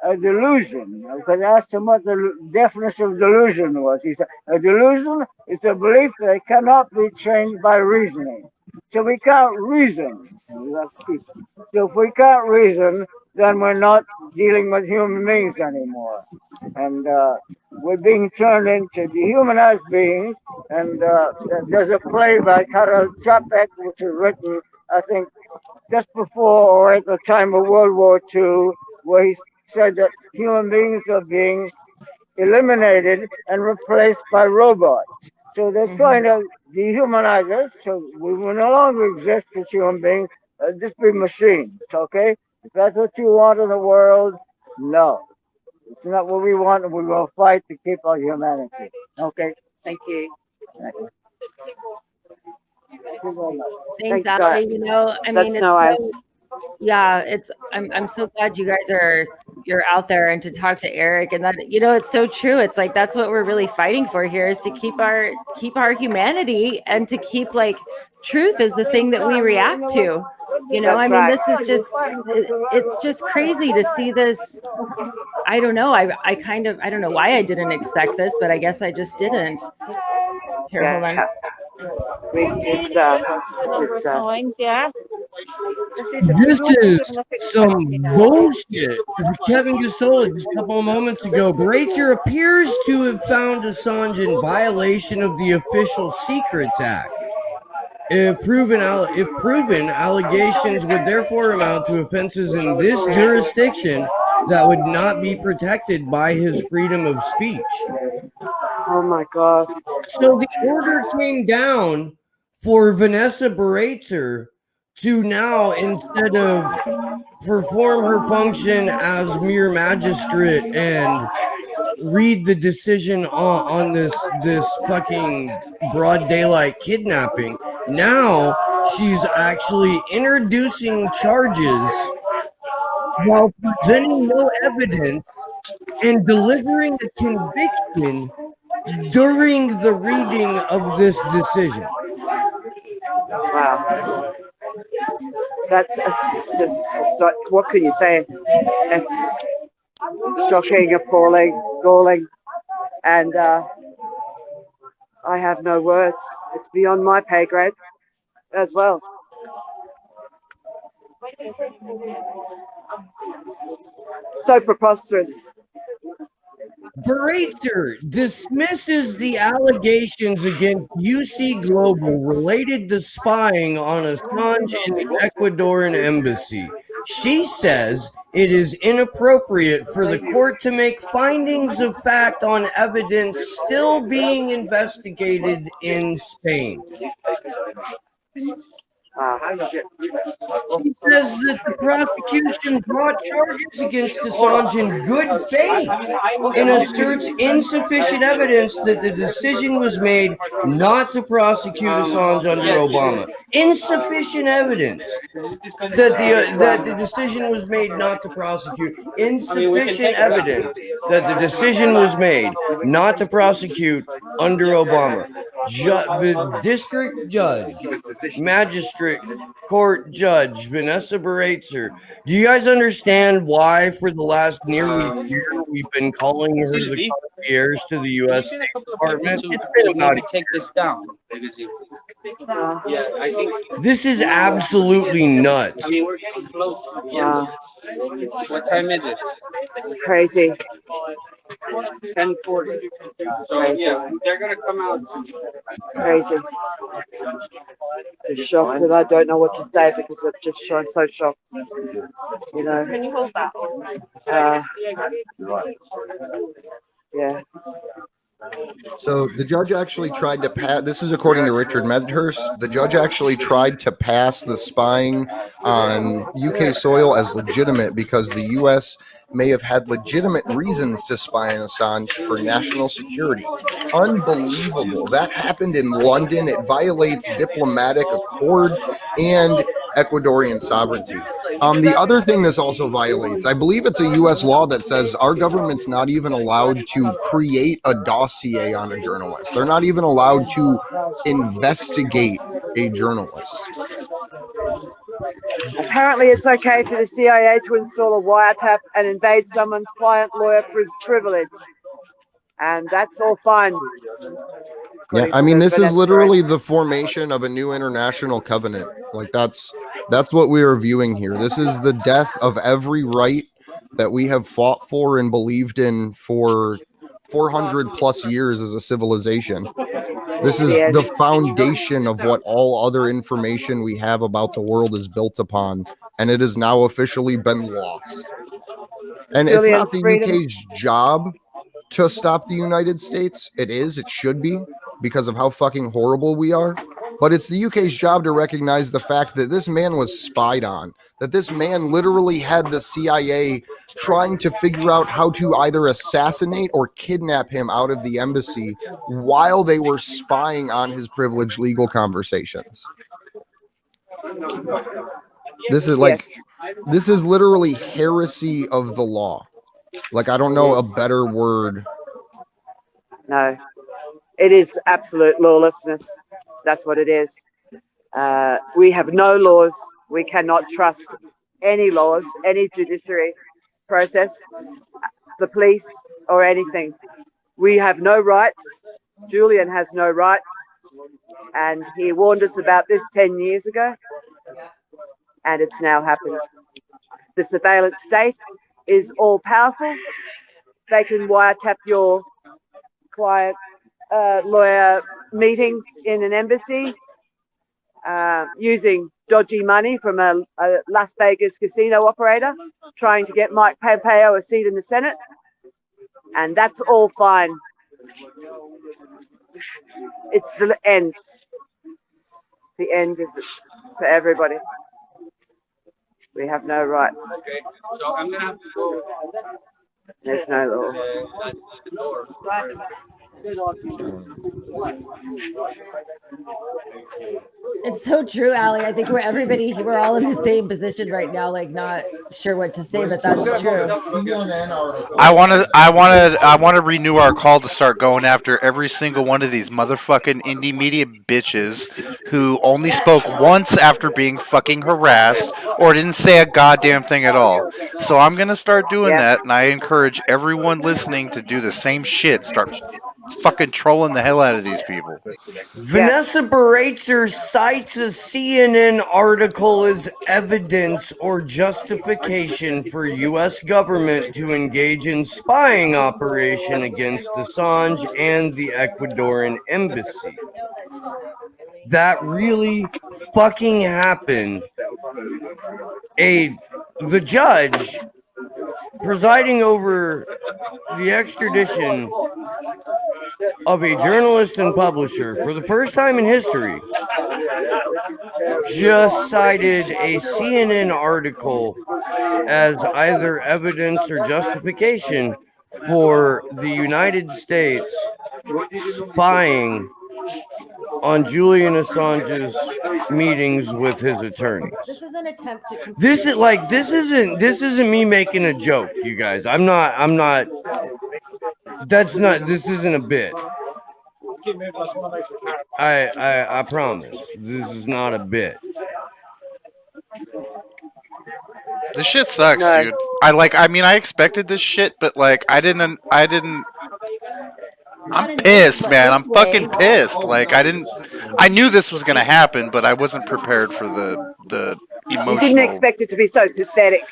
a delusion, because I asked him what the definition of delusion was. He said, a delusion is a belief that cannot be changed by reasoning. So we can't reason. So if we can't reason, then we're not dealing with human beings anymore. And we're being turned into dehumanized beings. And there's a play by Karel Čapek, which was written, I think, just before or at the time of World War II, where he said that human beings are being eliminated and replaced by robots. So they're trying to dehumanize us, so we will no longer exist as human beings, just be machines, okay? If that's what you want in the world, no. It's not what we want, and we will fight to keep our humanity. Okay? Thank you. Thanks, Ali. You know, I mean, I'm so glad you guys you're out there and to talk to Eric, and that, you know, it's so true. It's like that's what we're really fighting for here, is to keep our humanity, and to keep, like, truth is the thing that we react to. You know, I mean, this is just it's just crazy to see this. I don't know. I don't know why I didn't expect this, but I guess I just didn't. Here, hold on. This is some bullshit. Kevin Gustola just a couple of moments ago. Breitzer appears to have found Assange in violation of the Official Secrets Act. If proven, allegations would therefore amount to offenses in this jurisdiction that would not be protected by his freedom of speech. Oh my God. So the order came down for Vanessa Breitzer to now, instead of perform her function as mere magistrate and read the decision on this fucking broad daylight kidnapping, now she's actually introducing charges while presenting no evidence and delivering a conviction during the reading of this decision. Wow. That's just, what can you say? It's shocking, appalling, galling, and I have no words. It's beyond my pay grade as well. So preposterous. Bereitzer dismisses the allegations against UC Global related to spying on Assange in the Ecuadorian embassy. She says it is inappropriate for the court to make findings of fact on evidence still being investigated in Spain. She says that the prosecution brought charges against Assange in good faith and asserts insufficient evidence that the decision was made not to prosecute Assange under Obama. Insufficient evidence that the decision was made not to prosecute. Insufficient evidence that the decision was made not to prosecute under Obama. The district judge, magistrate court judge, Vanessa Bereitzer. Do you guys understand why for the last nearly year we've been calling her the concierge to the U.S. State Department? It's been about a take this down. Yeah, I think this is absolutely nuts. I mean, we're getting close. Yeah. What time is it? It's crazy. 10:40. So yeah, they're gonna come out. It's crazy. Just shocked that I don't know what to say because I'm just so shocked. You know. Can you hold that? Yeah. So the judge actually tried to pass. This is according to Richard Medhurst. The judge actually tried to pass the spying on UK soil as legitimate because the U.S. may have had legitimate reasons to spy on Assange for national security. Unbelievable. That happened in London. It violates diplomatic accord and Ecuadorian sovereignty. The other thing this also violates, I believe it's a U.S. law that says our government's not even allowed to create a dossier on a journalist. They're not even allowed to investigate a journalist. Apparently, it's okay for the CIA to install a wiretap and invade someone's client lawyer privilege. And that's all fine. Yeah, I mean, this is literally the formation of a new international covenant. Like that's what we are viewing here. This is the death of every right that we have fought for and believed in for 400 plus years as a civilization. This is the foundation of what all other information we have about the world is built upon, and it has now officially been lost. And it's not the UK's job to stop the United States. It should be, because of how fucking horrible we are. But it's the UK's job to recognize the fact that this man was spied on, that this man literally had the CIA trying to figure out how to either assassinate or kidnap him out of the embassy while they were spying on his privileged legal conversations. This is literally heresy of the law. Like, I don't know a better word. No, it is absolute lawlessness. That's what it is. We have no laws. We cannot trust any laws, any judiciary process, the police, or anything. We have no rights. Julian has no rights. And he warned us about this 10 years ago. And it's now happened. The surveillance state is all powerful. They can wiretap your client lawyer meetings in an embassy using dodgy money from a Las Vegas casino operator trying to get Mike Pompeo a seat in the Senate. And that's all fine. It's the end. The end for everybody. We have no rights. Okay, so I'm gonna have to go. There's no law. It's so true, Ali. I think we're all in the same position right now, like not sure what to say, but that's true. I want to renew our call to start going after every single one of these motherfucking indie media bitches who only spoke once after being fucking harassed or didn't say a goddamn thing at all. So I'm gonna start doing that, and I encourage everyone listening to do the same shit. Start fucking trolling the hell out of these people. Vanessa Baratzer cites a CNN article as evidence or justification for U.S. government to engage in spying operation against Assange and the Ecuadorian embassy. That really fucking happened. The judge presiding over the extradition of a journalist and publisher for the first time in history just cited a CNN article as either evidence or justification for the United States spying on Julian Assange's meetings with his attorneys. This is an attempt to. This isn't me making a joke, you guys. This isn't a bit. I promise. This is not a bit. This shit sucks, dude. I expected this shit, but like I didn't I'm pissed, man. I'm fucking pissed. Like I knew this was gonna happen, but I wasn't prepared for the emotional. You didn't expect it to be so pathetic.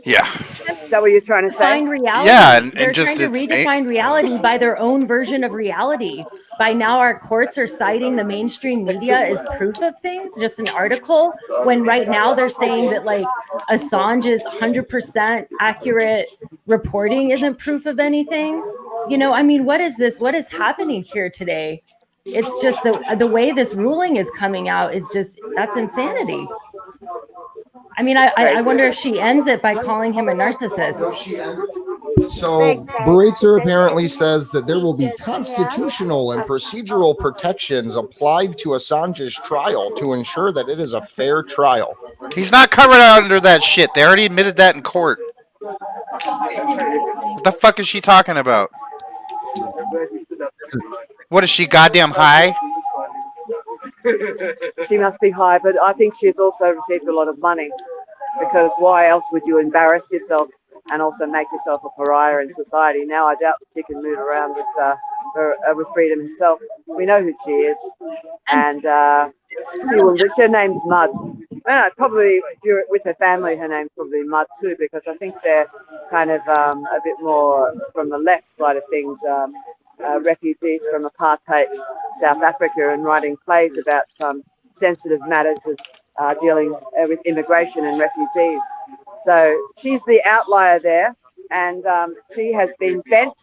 Yeah. Is that what you're trying to say? Find reality. Yeah, and they're just trying to redefine reality by their own version of reality. By now, our courts are citing the mainstream media as proof of things, just an article. When right now they're saying that like Assange's 100% accurate reporting isn't proof of anything. You know, I mean, what is this? What is happening here today? It's just the way this ruling is coming out is just, that's insanity. I mean, I wonder if she ends it by calling him a narcissist. So Baratzer apparently says that there will be constitutional and procedural protections applied to Assange's trial to ensure that it is a fair trial. He's not covered under that shit. They already admitted that in court. What the fuck is she talking about? What is she, goddamn high? She must be high, but I think she has also received a lot of money, because why else would you embarrass yourself and also make yourself a pariah in society? Now I doubt that she can move around with freedom herself. We know who she is, and her name's Mud. Probably with her family, her name's probably Mud too, because I think they're kind of a bit more from the left side of things. Refugees from apartheid South Africa and writing plays about sensitive matters of dealing with immigration and refugees. So she's the outlier there, and she has been bent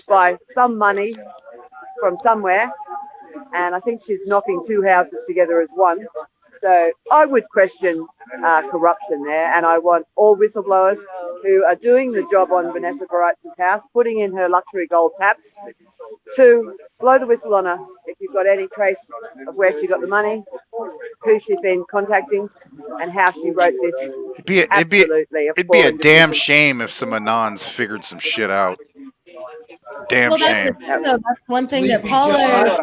by some money from somewhere, and I think she's knocking two houses together as one. So I would question corruption there, and I want all whistleblowers who are doing the job on Vanessa Baratzer's house, putting in her luxury gold taps, to blow the whistle on her if you've got any trace of where she got the money, who she's been contacting, and how she wrote this. It'd be a damn shame if some Anons figured some shit out. Damn shame. That's one thing that Paula is.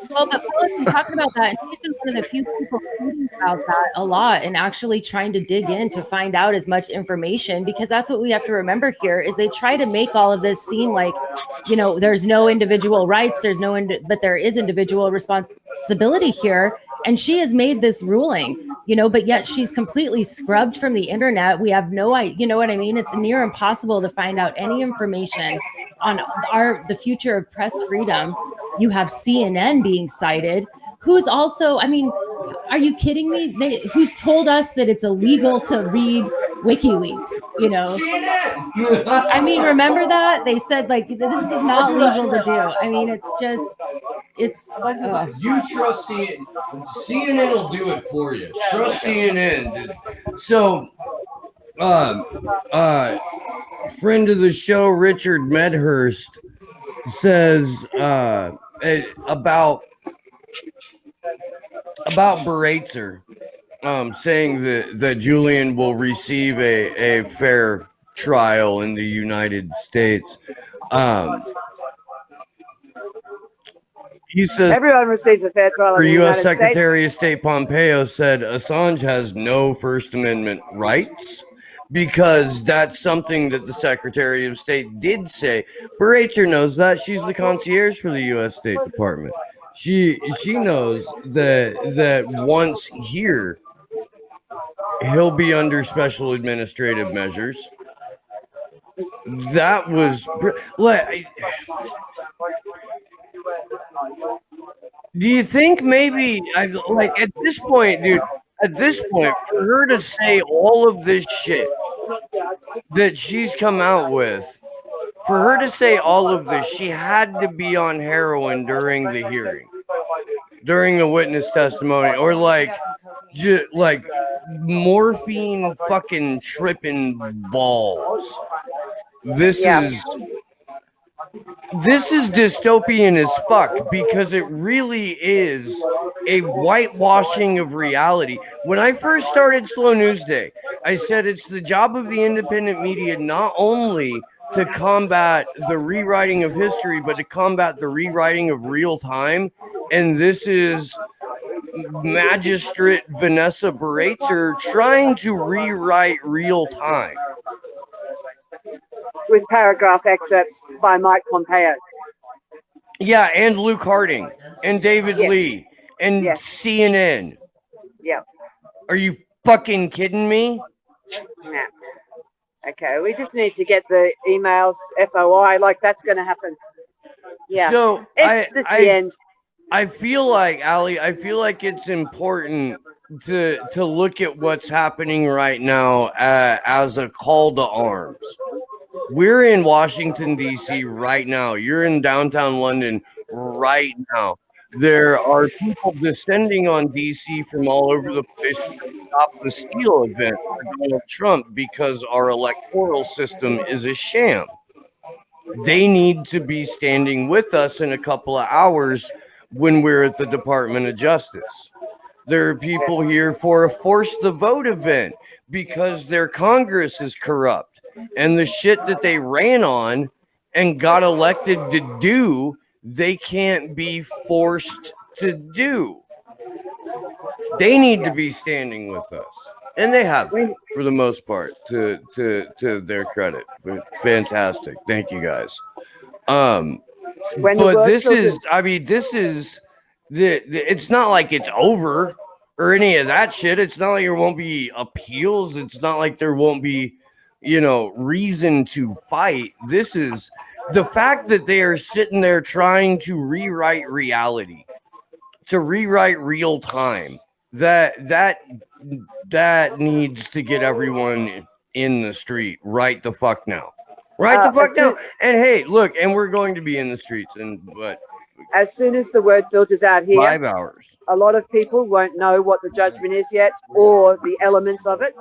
Well, but Paula's been talking about that, and she's been one of the few people tweeting about that a lot and actually trying to dig in to find out as much information, because that's what we have to remember here is they try to make all of this seem like, you know, there's no individual rights, but there is individual responsibility here. And she has made this ruling, you know, but yet she's completely scrubbed from the internet. We have no idea, you know what I mean? It's near impossible to find out any information on the future of press freedom. You have CNN being cited, who's also, I mean, are you kidding me? Who's told us that it's illegal to read WikiLeaks, you know? I mean, remember that? They said, like, this is not legal to do. I mean, it's just, You trust CNN. CNN will do it for you. Trust CNN, dude. So, friend of the show, Richard Medhurst, says about Baratzer, saying that Julian will receive a fair trial in the United States. He says everyone receives a fair trial. For U.S. Secretary of State Pompeo said Assange has no First Amendment rights, because that's something that the Secretary of State did say. Baratzer knows that. She's the concierge for the U.S. State Department. She knows that once here, he'll be under special administrative measures. That was do you think maybe like at this point, dude? At this point, for her to say all of this shit that she's come out with, for her to say all of this, she had to be on heroin during the hearing, during the witness testimony, or like morphine fucking tripping balls. This is dystopian as fuck, because it really is a whitewashing of reality. When I first started Slow News Day, I said it's the job of the independent media not only to combat the rewriting of history, but to combat the rewriting of real time. And this is Magistrate Vanessa Baratzer trying to rewrite real time. With paragraph excerpts by Mike Pompeo. Yeah, and Luke Harding and David Lee and CNN. Yeah. Are you fucking kidding me? Nah. Okay, we just need to get the emails FOI, like that's going to happen. Yeah. So the end. I feel like, Ali, it's important to look at what's happening right now as a call to arms. We're in Washington, D.C. right now. You're in downtown London right now. There are people descending on D.C. from all over the place to stop the Steele event for Donald Trump because our electoral system is a sham. They need to be standing with us in a couple of hours when we're at the Department of Justice. There are people here for a Force the Vote event because their Congress is corrupt. And the shit that they ran on and got elected to do, they can't be forced to do. They need to be standing with us. And they have, for the most part, to their credit. Fantastic. Thank you, guys. But this is it's not like it's over or any of that shit. It's not like there won't be appeals. It's not like there won't be reason to fight. This is the fact that they are sitting there trying to rewrite reality, to rewrite real time. That needs to get everyone in the street right the fuck now. Right the fuck now. And hey, look, and we're going to be in the streets, but as soon as the word filters out here, 5 hours. A lot of people won't know what the judgment is yet or the elements of it.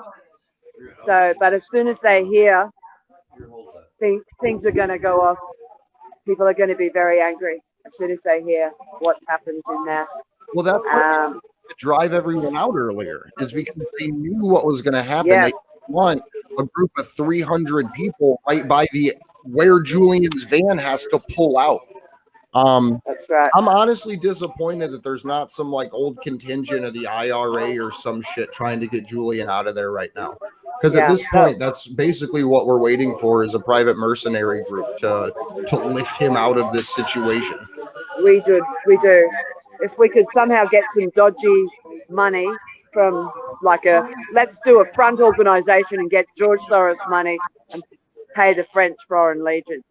So, but as soon as they hear, things are going to go off. People are going to be very angry as soon as they hear what happened in there. Well, that's what to drive everyone out earlier, is because they knew what was going to happen. Yeah. They want a group of 300 people right by where Julian's van has to pull out. That's right. I'm honestly disappointed that there's not some like old contingent of the IRA or some shit trying to get Julian out of there right now. Because at this point, that's basically what we're waiting for, is a private mercenary group to lift him out of this situation. We do. If we could somehow get some dodgy money from let's do a front organization and get George Soros money and pay the French Foreign Legion.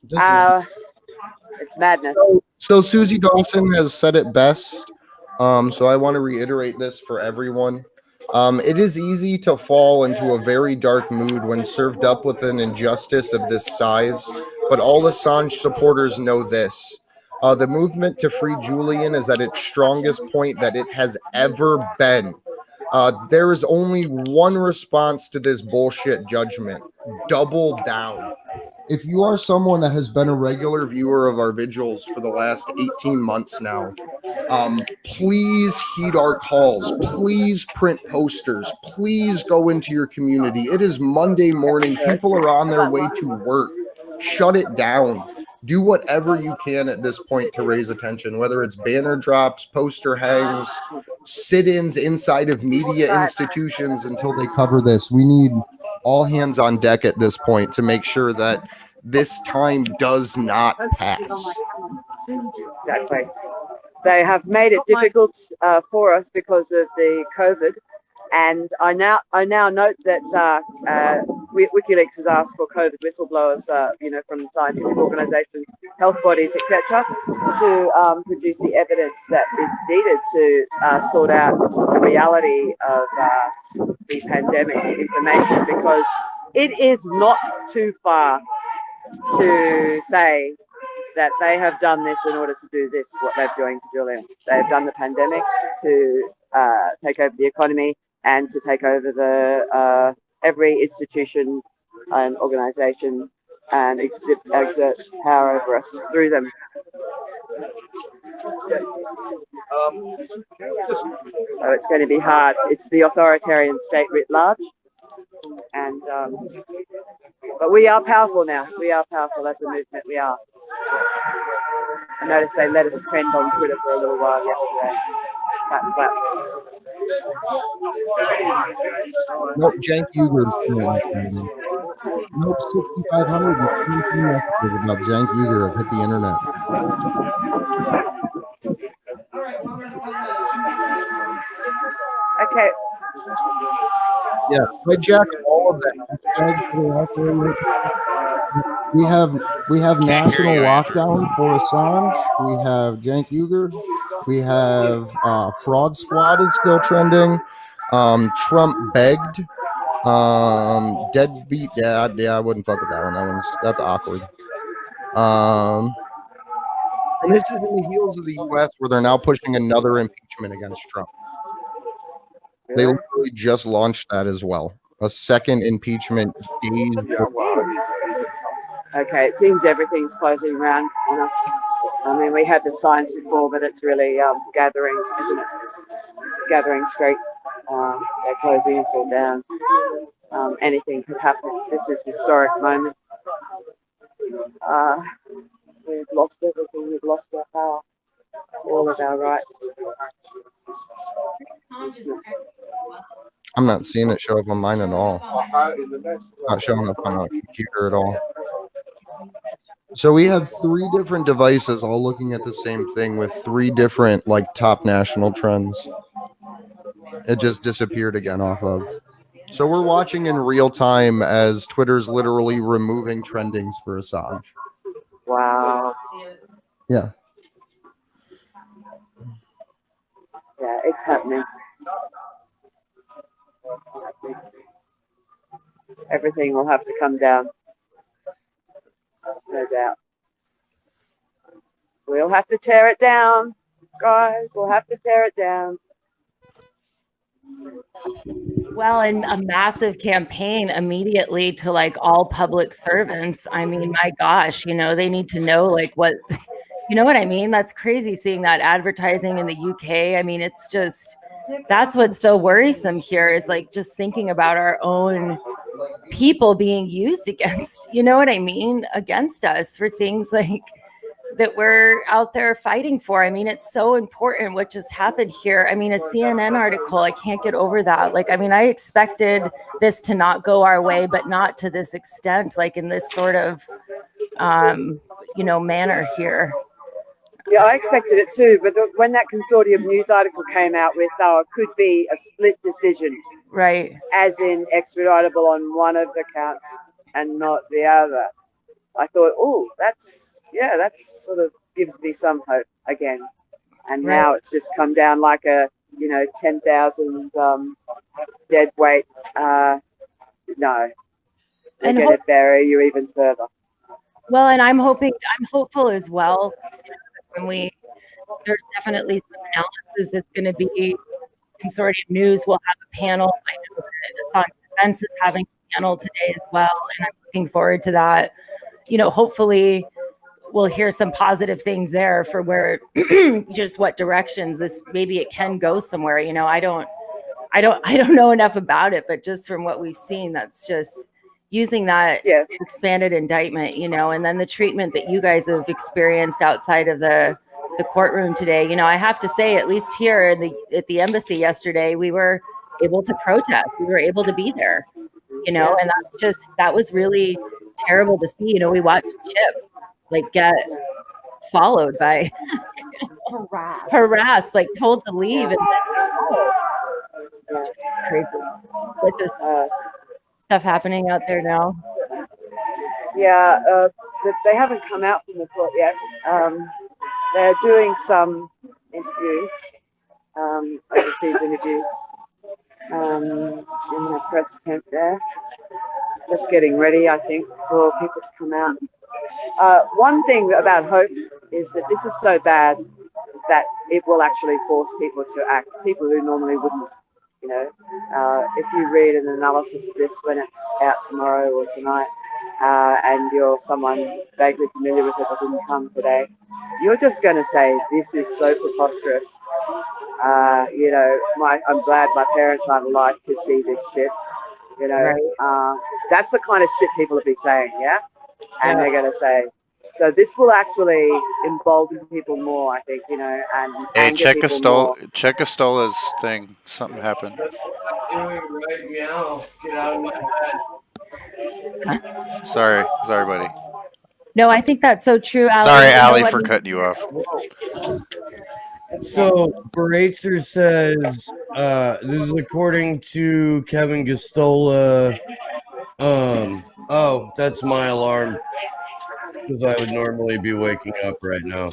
It's madness. So Susie Dawson has said it best. So I want to reiterate this for everyone. It is easy to fall into a very dark mood when served up with an injustice of this size, but all Assange supporters know this. The movement to free Julian is at its strongest point that it has ever been. There is only one response to this bullshit judgment: double down. If you are someone that has been a regular viewer of our vigils for the last 18 months now, please heed our calls. Please print posters. Please go into your community. It is Monday morning. People are on their way to work. Shut it down. do whatever you can at this point to raise attention, whether it's banner drops, poster hangs, sit-ins inside of media institutions until they cover this. We need all hands on deck at this point to make sure that this time does not pass. Exactly. They have made it difficult for us because of the COVID, and I now note that WikiLeaks has asked for COVID whistleblowers, from scientific organisations, health bodies, etc., to produce the evidence that is needed to sort out the reality of the pandemic information, because it is not too far to say that they have done this in order to do this, what they're doing to Julian. They've done the pandemic to take over the economy and to take over the every institution and organisation and exert power over us through them. So it's going to be hard. It's the authoritarian state writ large. And but we are powerful now. We are powerful as a movement. We are. I noticed they let us trend on Twitter for a little while yesterday. Clap. Nope, Jank Uger's trending. Nope, 6,500 messages about Jank Uger have hit the internet. Okay. Yeah, hijack all of the hashtags that are out there. We have national lockdown for Assange. We have Jank Uger. We have Fraud Squad is still trending. Trump begged. Deadbeat dad. Yeah, I wouldn't fuck with that one. That's awkward. And this is in the heels of the U.S. where they're now pushing another impeachment against Trump. They literally just launched that as well. A second impeachment days before. Okay, it seems everything's closing around on us. I mean, we had the signs before, but it's really gathering, isn't it? It's gathering strength. They're closing us all down. Anything could happen. This is a historic moment. We've lost everything. We've lost our power, all of our rights. I'm not seeing it show up on mine at all. It's not showing up on our computer at all. So we have 3 different devices all looking at the same thing with 3 different top national trends. It just disappeared again off of. So we're watching in real time as Twitter's literally removing trendings for Assange. Wow. Yeah. Yeah, it's happening. Everything will have to come down. No doubt. We'll have to tear it down, guys. We'll have to tear it down. Well, and a massive campaign immediately to all public servants. I mean, my gosh, they need to know what, you know what I mean? That's crazy seeing that advertising in the UK. I mean, it's just, that's what's so worrisome here is just thinking about our own people being used against, you know what I mean? Against us for things that we're out there fighting for. I mean, it's so important what just happened here. I mean, a CNN article, I can't get over that. I expected this to not go our way, but not to this extent, in this sort of, manner here. Yeah, I expected it too, but when that consortium news article came out with could be a split decision, right? As in extraditable on one of the counts and not the other, I thought, oh, that's sort of gives me some hope again. And right. Now it's just come down like a 10,000 dead weight. No, they're going to bury you even further. Well, and I'm hopeful as well. There's definitely some analysis that's going to be consortium news. We'll have a panel. I know that Assange Defense is having a panel today as well, and I'm looking forward to that. Hopefully we'll hear some positive things there for where just what directions this maybe it can go somewhere. I don't know enough about it, but just from what we've seen, that's just using that expanded indictment, you know, and then the treatment that you guys have experienced outside of the courtroom today. You know, I have to say, at least here at the embassy yesterday, we were able to protest. We were able to be there, you know, and that was really terrible to see. You know, we watched Chip like get followed by harassed, like told to leave, and it's crazy. What's this stuff happening out there now? Yeah, they haven't come out from the court yet. They're doing some interviews, overseas interviews, in the press tent there. Just getting ready, I think, for people to come out. One thing about hope is that this is so bad that it will actually force people to act, people who normally wouldn't, you know. If you read an analysis of this when it's out tomorrow or tonight, and you're someone vaguely familiar with it but didn't come today, you're just going to say, this is so preposterous. You know, I'm glad my parents aren't alive to see this shit. You know, right. That's the kind of shit people will be saying, yeah? And they're going to say, so this will actually embolden people more, I think, you know, and hey, check check Costola's thing. Something happened. Right meow. Get out of my head. Sorry, buddy. No, I think that's so true, Allie. Sorry, Allie, for cutting you off. So, Beratzer says, this is according to Kevin Gostola. Oh, that's my alarm, because I would normally be waking up right now.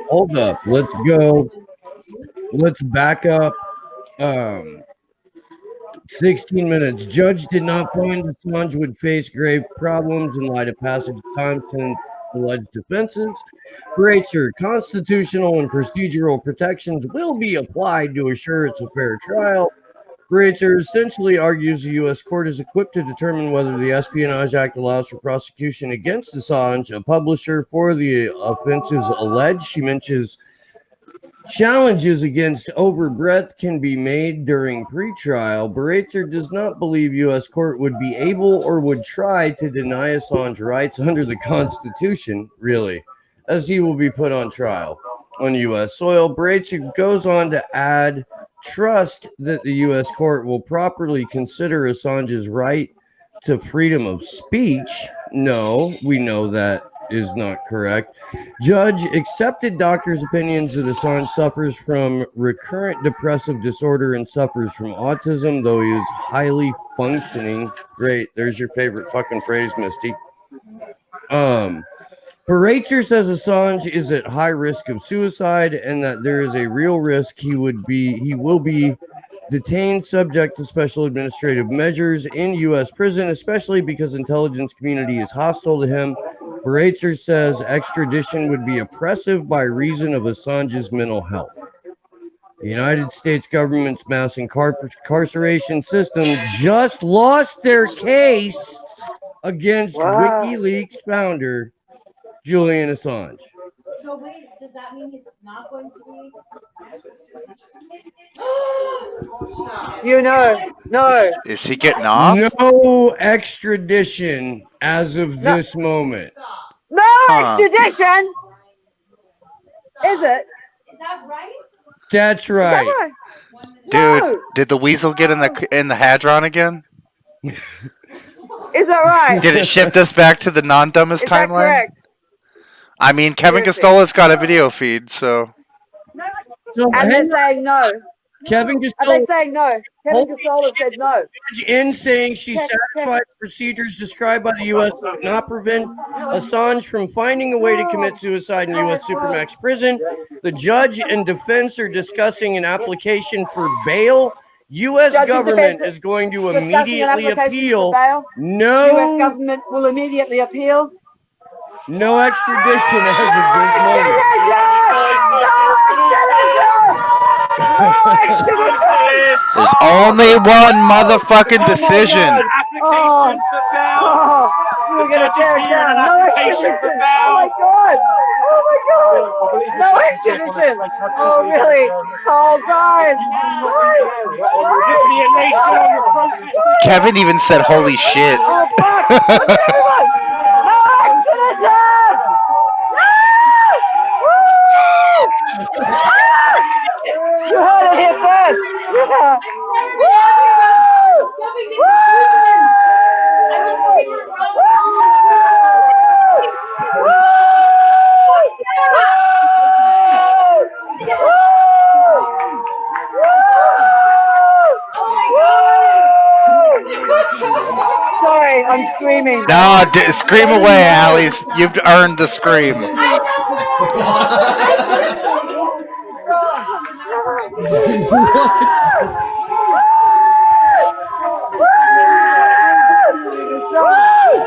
Hold up. Let's go. Let's back up. 16 minutes. Judge did not find Assange would face grave problems in light of passage of time since alleged offenses. Beratzer, constitutional and procedural protections will be applied to assure it's a fair trial. Beratzer essentially argues the U.S. court is equipped to determine whether the Espionage Act allows for prosecution against Assange, a publisher, for the offenses alleged. She mentions challenges against overbreadth can be made during pretrial. Beratzer does not believe U.S. court would be able or would try to deny Assange rights under the Constitution, really, as he will be put on trial on U.S. soil. Beratzer goes on to add, trust that the U.S. court will properly consider Assange's right to freedom of speech. No, we know that is not correct. Judge accepted doctors' opinions that Assange suffers from recurrent depressive disorder and suffers from autism, though he is highly functioning. Great. There's your favorite fucking phrase, Misty. Beratzer says Assange is at high risk of suicide and that there is a real risk he will be detained subject to special administrative measures in U.S. prison, especially because intelligence community is hostile to him. Beratzer says extradition would be oppressive by reason of Assange's mental health. The United States government's mass incarceration system just lost their case against WikiLeaks founder Julian Assange. So wait, does that mean he's not going to be? You know, no. Is he getting off? No extradition as of this moment. No extradition? Is it? Is that right? That's right. Is that right? Dude, No. did the weasel get in the Hadron again? Is that right? Did it shift us back to the non-dumbest Is that timeline? correct? I mean, Kevin Costola's got a video feed, so. And they're saying no. Kevin And Costola. they're saying no. Kevin Costola said no. Judge in saying she satisfied procedures described by the U.S. would not prevent Assange from finding a way to commit suicide in U.S. Supermax prison. The judge and defense are discussing an application for bail. U.S. government is going to immediately appeal. No. U.S. government will immediately appeal. No extradition as of this moment. There's only one motherfucking decision. We're gonna tear it down. No extradition. Oh my God. Oh my God! No extradition! Oh really? Oh guys! Kevin even said, "Holy shit!" Oh fuck! Everyone! No extradition! No! Woo! You heard it here first! Yeah! Sorry, I'm screaming. No, scream away, Alice. You've earned the scream.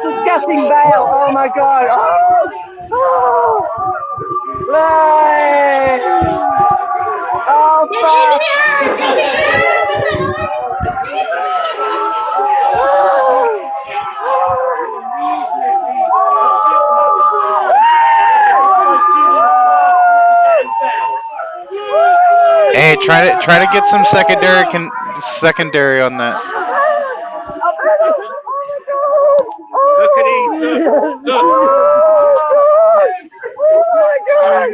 Disgusting bail. Oh my God. Oh fuck. Hey, try to get some secondary on that. Look at him. Look. Oh my God.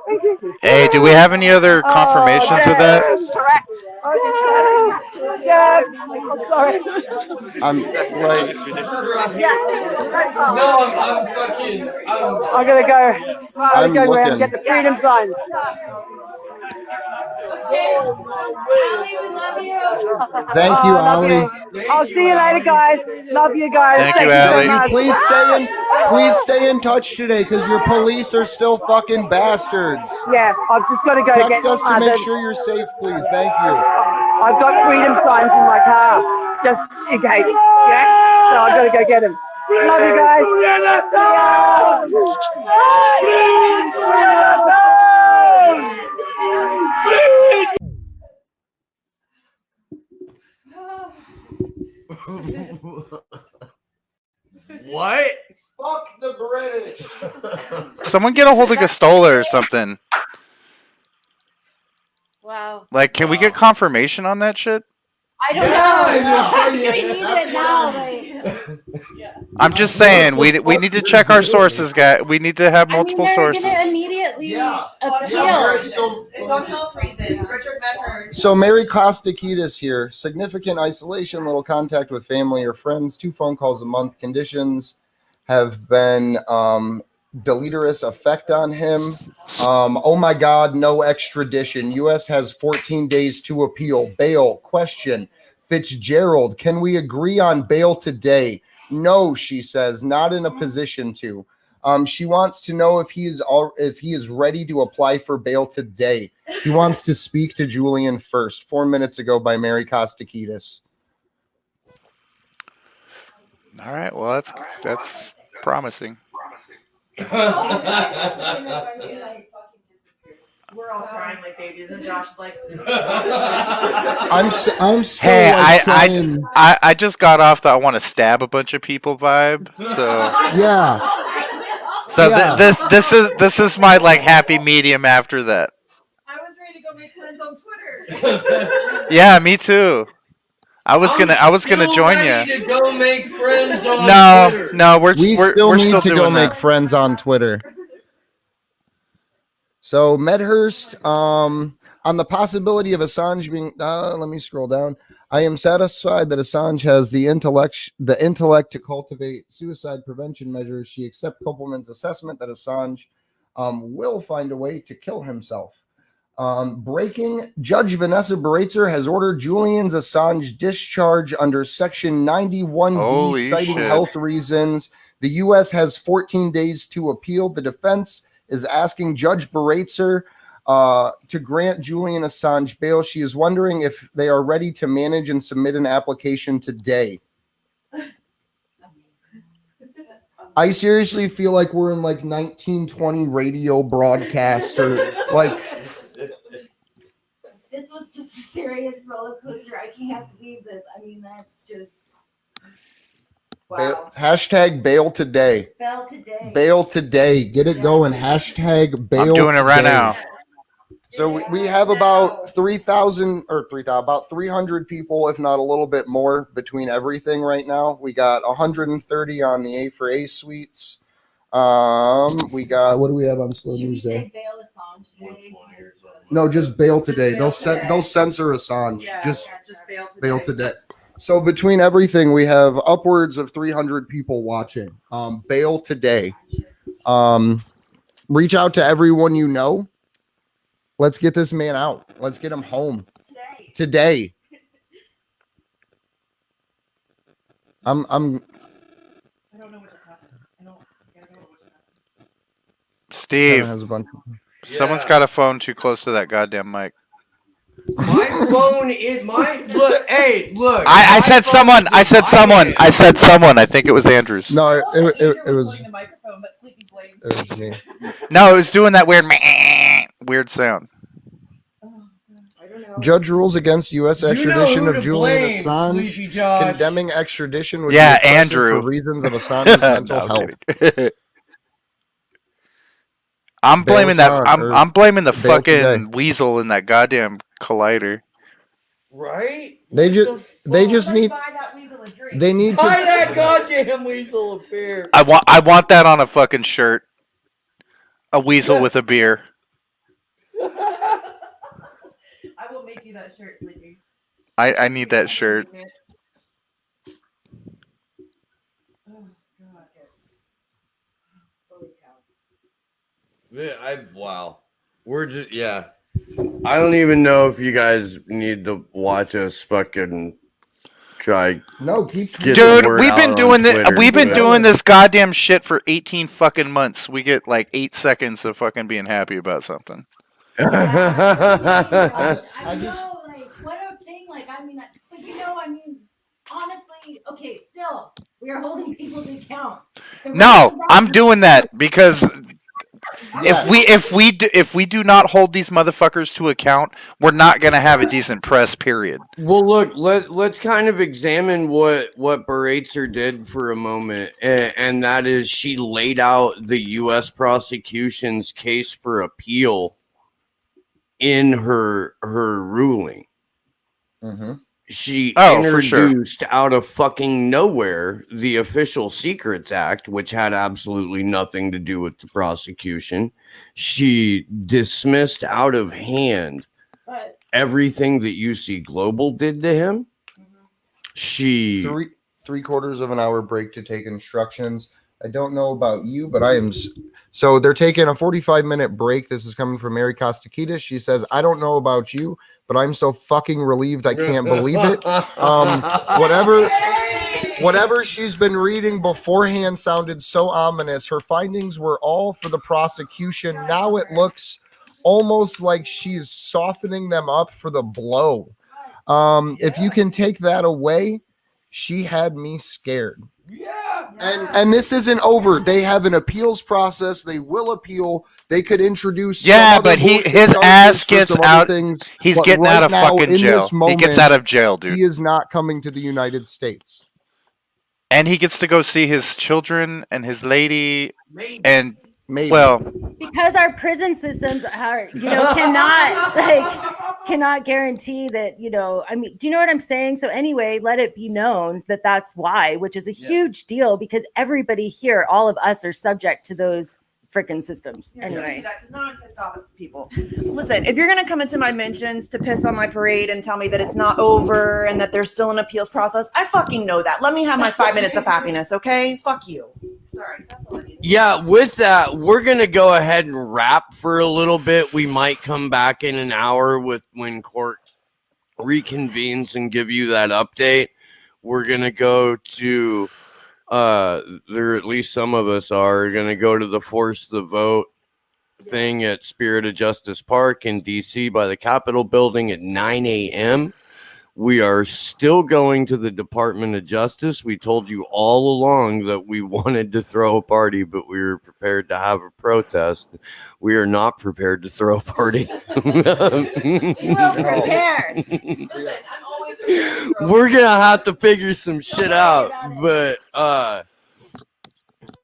Thank you. Hey, do we have any other confirmations of that? Yeah. I'm sorry. I'm like, No, I'm fucking. I'm gonna go. I'm gonna go around and get the freedom signs. thank you, love Ali. you. I'll see you later, guys. Love you guys. Thank you, so Ali. much. Please stay in touch today, because your police are still fucking bastards. Yeah, I've just got to go Text get us to make sure you're safe, please. Thank you. I've got freedom signs in my car, just in case. Yeah, so I've got to go get them. Love you guys. What? Fuck the British. Someone get a hold of Gastola or something. Wow. Like, can we get confirmation on that shit? I don't know. I need it now. I'm just saying, we need to check our sources, guys. We need to have multiple sources. They're gonna immediately appeal. It's on health reasons. Richard Medhurst. So Mary Kostakidis here. Significant isolation, little contact with family or friends, 2 phone calls a month. Conditions have been deleterious effect on him. Oh my God, no extradition. U.S. has 14 days to appeal. Bail, question. Fitzgerald, can we agree on bail today? No, she says, not in a position to. She wants to know if he is ready to apply for bail today. He wants to speak to Julian first. 4 minutes ago by Mary Kostakidis. All right, well that's promising. We're all crying like babies, and Josh is like, I'm still Hey, like trying. I just got off the I want to stab a bunch of people vibe. So yeah. So this is my like happy medium after that. I was ready to go make friends on Twitter. Yeah, me too. I was gonna join you. To go make friends on Twitter. No, we still need still to go doing make that. friends on Twitter. So Medhurst, on the possibility of Assange being, let me scroll down. I am satisfied that Assange has the intellect to cultivate suicide prevention measures. She accepts Kopelman's assessment that Assange will find a way to kill himself. Breaking, Judge Vanessa Baratzer has ordered Julian Assange discharge under Section 91B, Holy citing shit. health reasons. The U.S. has 14 days to appeal. The defense is asking Judge Baratzer to grant Julian Assange bail. She is wondering if they are ready to manage and submit an application today. I seriously feel like we're in like 1920 radio broadcast or like. This was just a serious roller coaster. I can't believe this. I mean, that's just. Hashtag bail today. Bail today. Bail today. Get it going. Hashtag bail. I'm doing it right now. So we have about 3,000 or 3,000, about 300 people, if not a little bit more, between everything right now. We got 130 on the A for A suites. We got, what do we have on Slow News Day? No, just bail today. They'll censor Assange. Just bail today. So between everything, we have upwards of 300 people watching. Bail today. Reach out to everyone you know. Let's get this man out. Let's get him home today. I don't know what just happened. I don't know what just happened. Steve, has a bunch someone's got a phone too close to that goddamn mic. My phone is my look. Hey, look. I said someone. I said someone. I said someone. I think it was Andrews. No, it was me. No, it was doing that weird sound. Judge rules against U.S. extradition of Julian Assange, condemning extradition with Andrew for reasons of Assange's mental health. I'm blaming that. I'm blaming the fucking weasel in that goddamn collider. Right? They just need. They need to buy that goddamn weasel a beer. I want that on a fucking shirt. A weasel with a beer. I will make you that shirt, Sleepy. I need that shirt. Yeah, wow. We're just I don't even know if you guys need to watch us fucking try. No, keep dude. We've been doing this. We've been doing this goddamn shit for 18 fucking months. We get like 8 seconds of fucking being happy about something. I know, like, what a thing. Like, I mean, but honestly, okay, still, we are holding people to account. No, I'm doing that because if we do not hold these motherfuckers to account, we're not gonna have a decent press. Period. Well, look, let's kind of examine what Baratzer did for a moment, and that is she laid out the U.S. prosecution's case for appeal in her ruling. Mm-hmm. She introduced out of fucking nowhere the Official Secrets Act, which had absolutely nothing to do with the prosecution. She dismissed out of hand everything that UC Global did to him. She three-quarters of an hour break to take instructions. I don't know about you, but I am. So they're taking a 45-minute break. This is coming from Mary Costaquitas. She says, I don't know about you, but I'm so fucking relieved. I can't believe it. Whatever she's been reading beforehand sounded so ominous. Her findings were all for the prosecution. Now it looks almost like she's softening them up for the blow. If you can take that away, she had me scared. And this isn't over. They have an appeals process. They will appeal. They could introduce. Yeah, but his ass gets out. He's getting out of fucking jail. He gets out of jail, dude. He is not coming to the United States. And he gets to go see his children and his lady. And maybe. Well, because our prison systems are, cannot guarantee that, I mean, do you know what I'm saying? So anyway, let it be known that that's why, which is a huge deal because everybody here, all of us are subject to those freaking systems. Anyway. Because now I'm pissed off at people. Listen, if you're going to come into my mentions to piss on my parade and tell me that it's not over and that there's still an appeals process, I fucking know that. Let me have my 5 minutes of happiness, okay? Fuck you. Sorry, that's all I need. Yeah, with that, we're going to go ahead and wrap for a little bit. We might come back in an hour when court reconvenes and give you that update. We're going to go to... there at least some of us are going to go to the Force the Vote thing at Spirit of Justice Park in DC by the Capitol building at 9 a.m. We are still going to the Department of Justice. We told you all along that we wanted to throw a party, but we were prepared to have a protest. We are not prepared to throw a party. You will prepare. Listen, I'm always We're gonna have to figure some shit out, but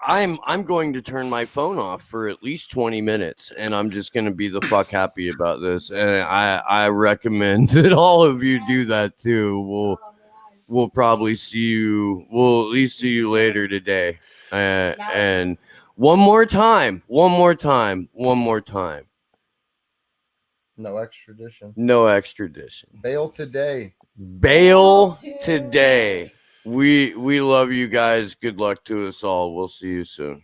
I'm going to turn my phone off for at least 20 minutes, and I'm just gonna be the fuck happy about this. And I recommend that all of you do that too. We'll probably see you. We'll at least see you later today. And one more time. No extradition. No extradition. Bail today. Bail today. We love you guys. Good luck to us all. We'll see you soon.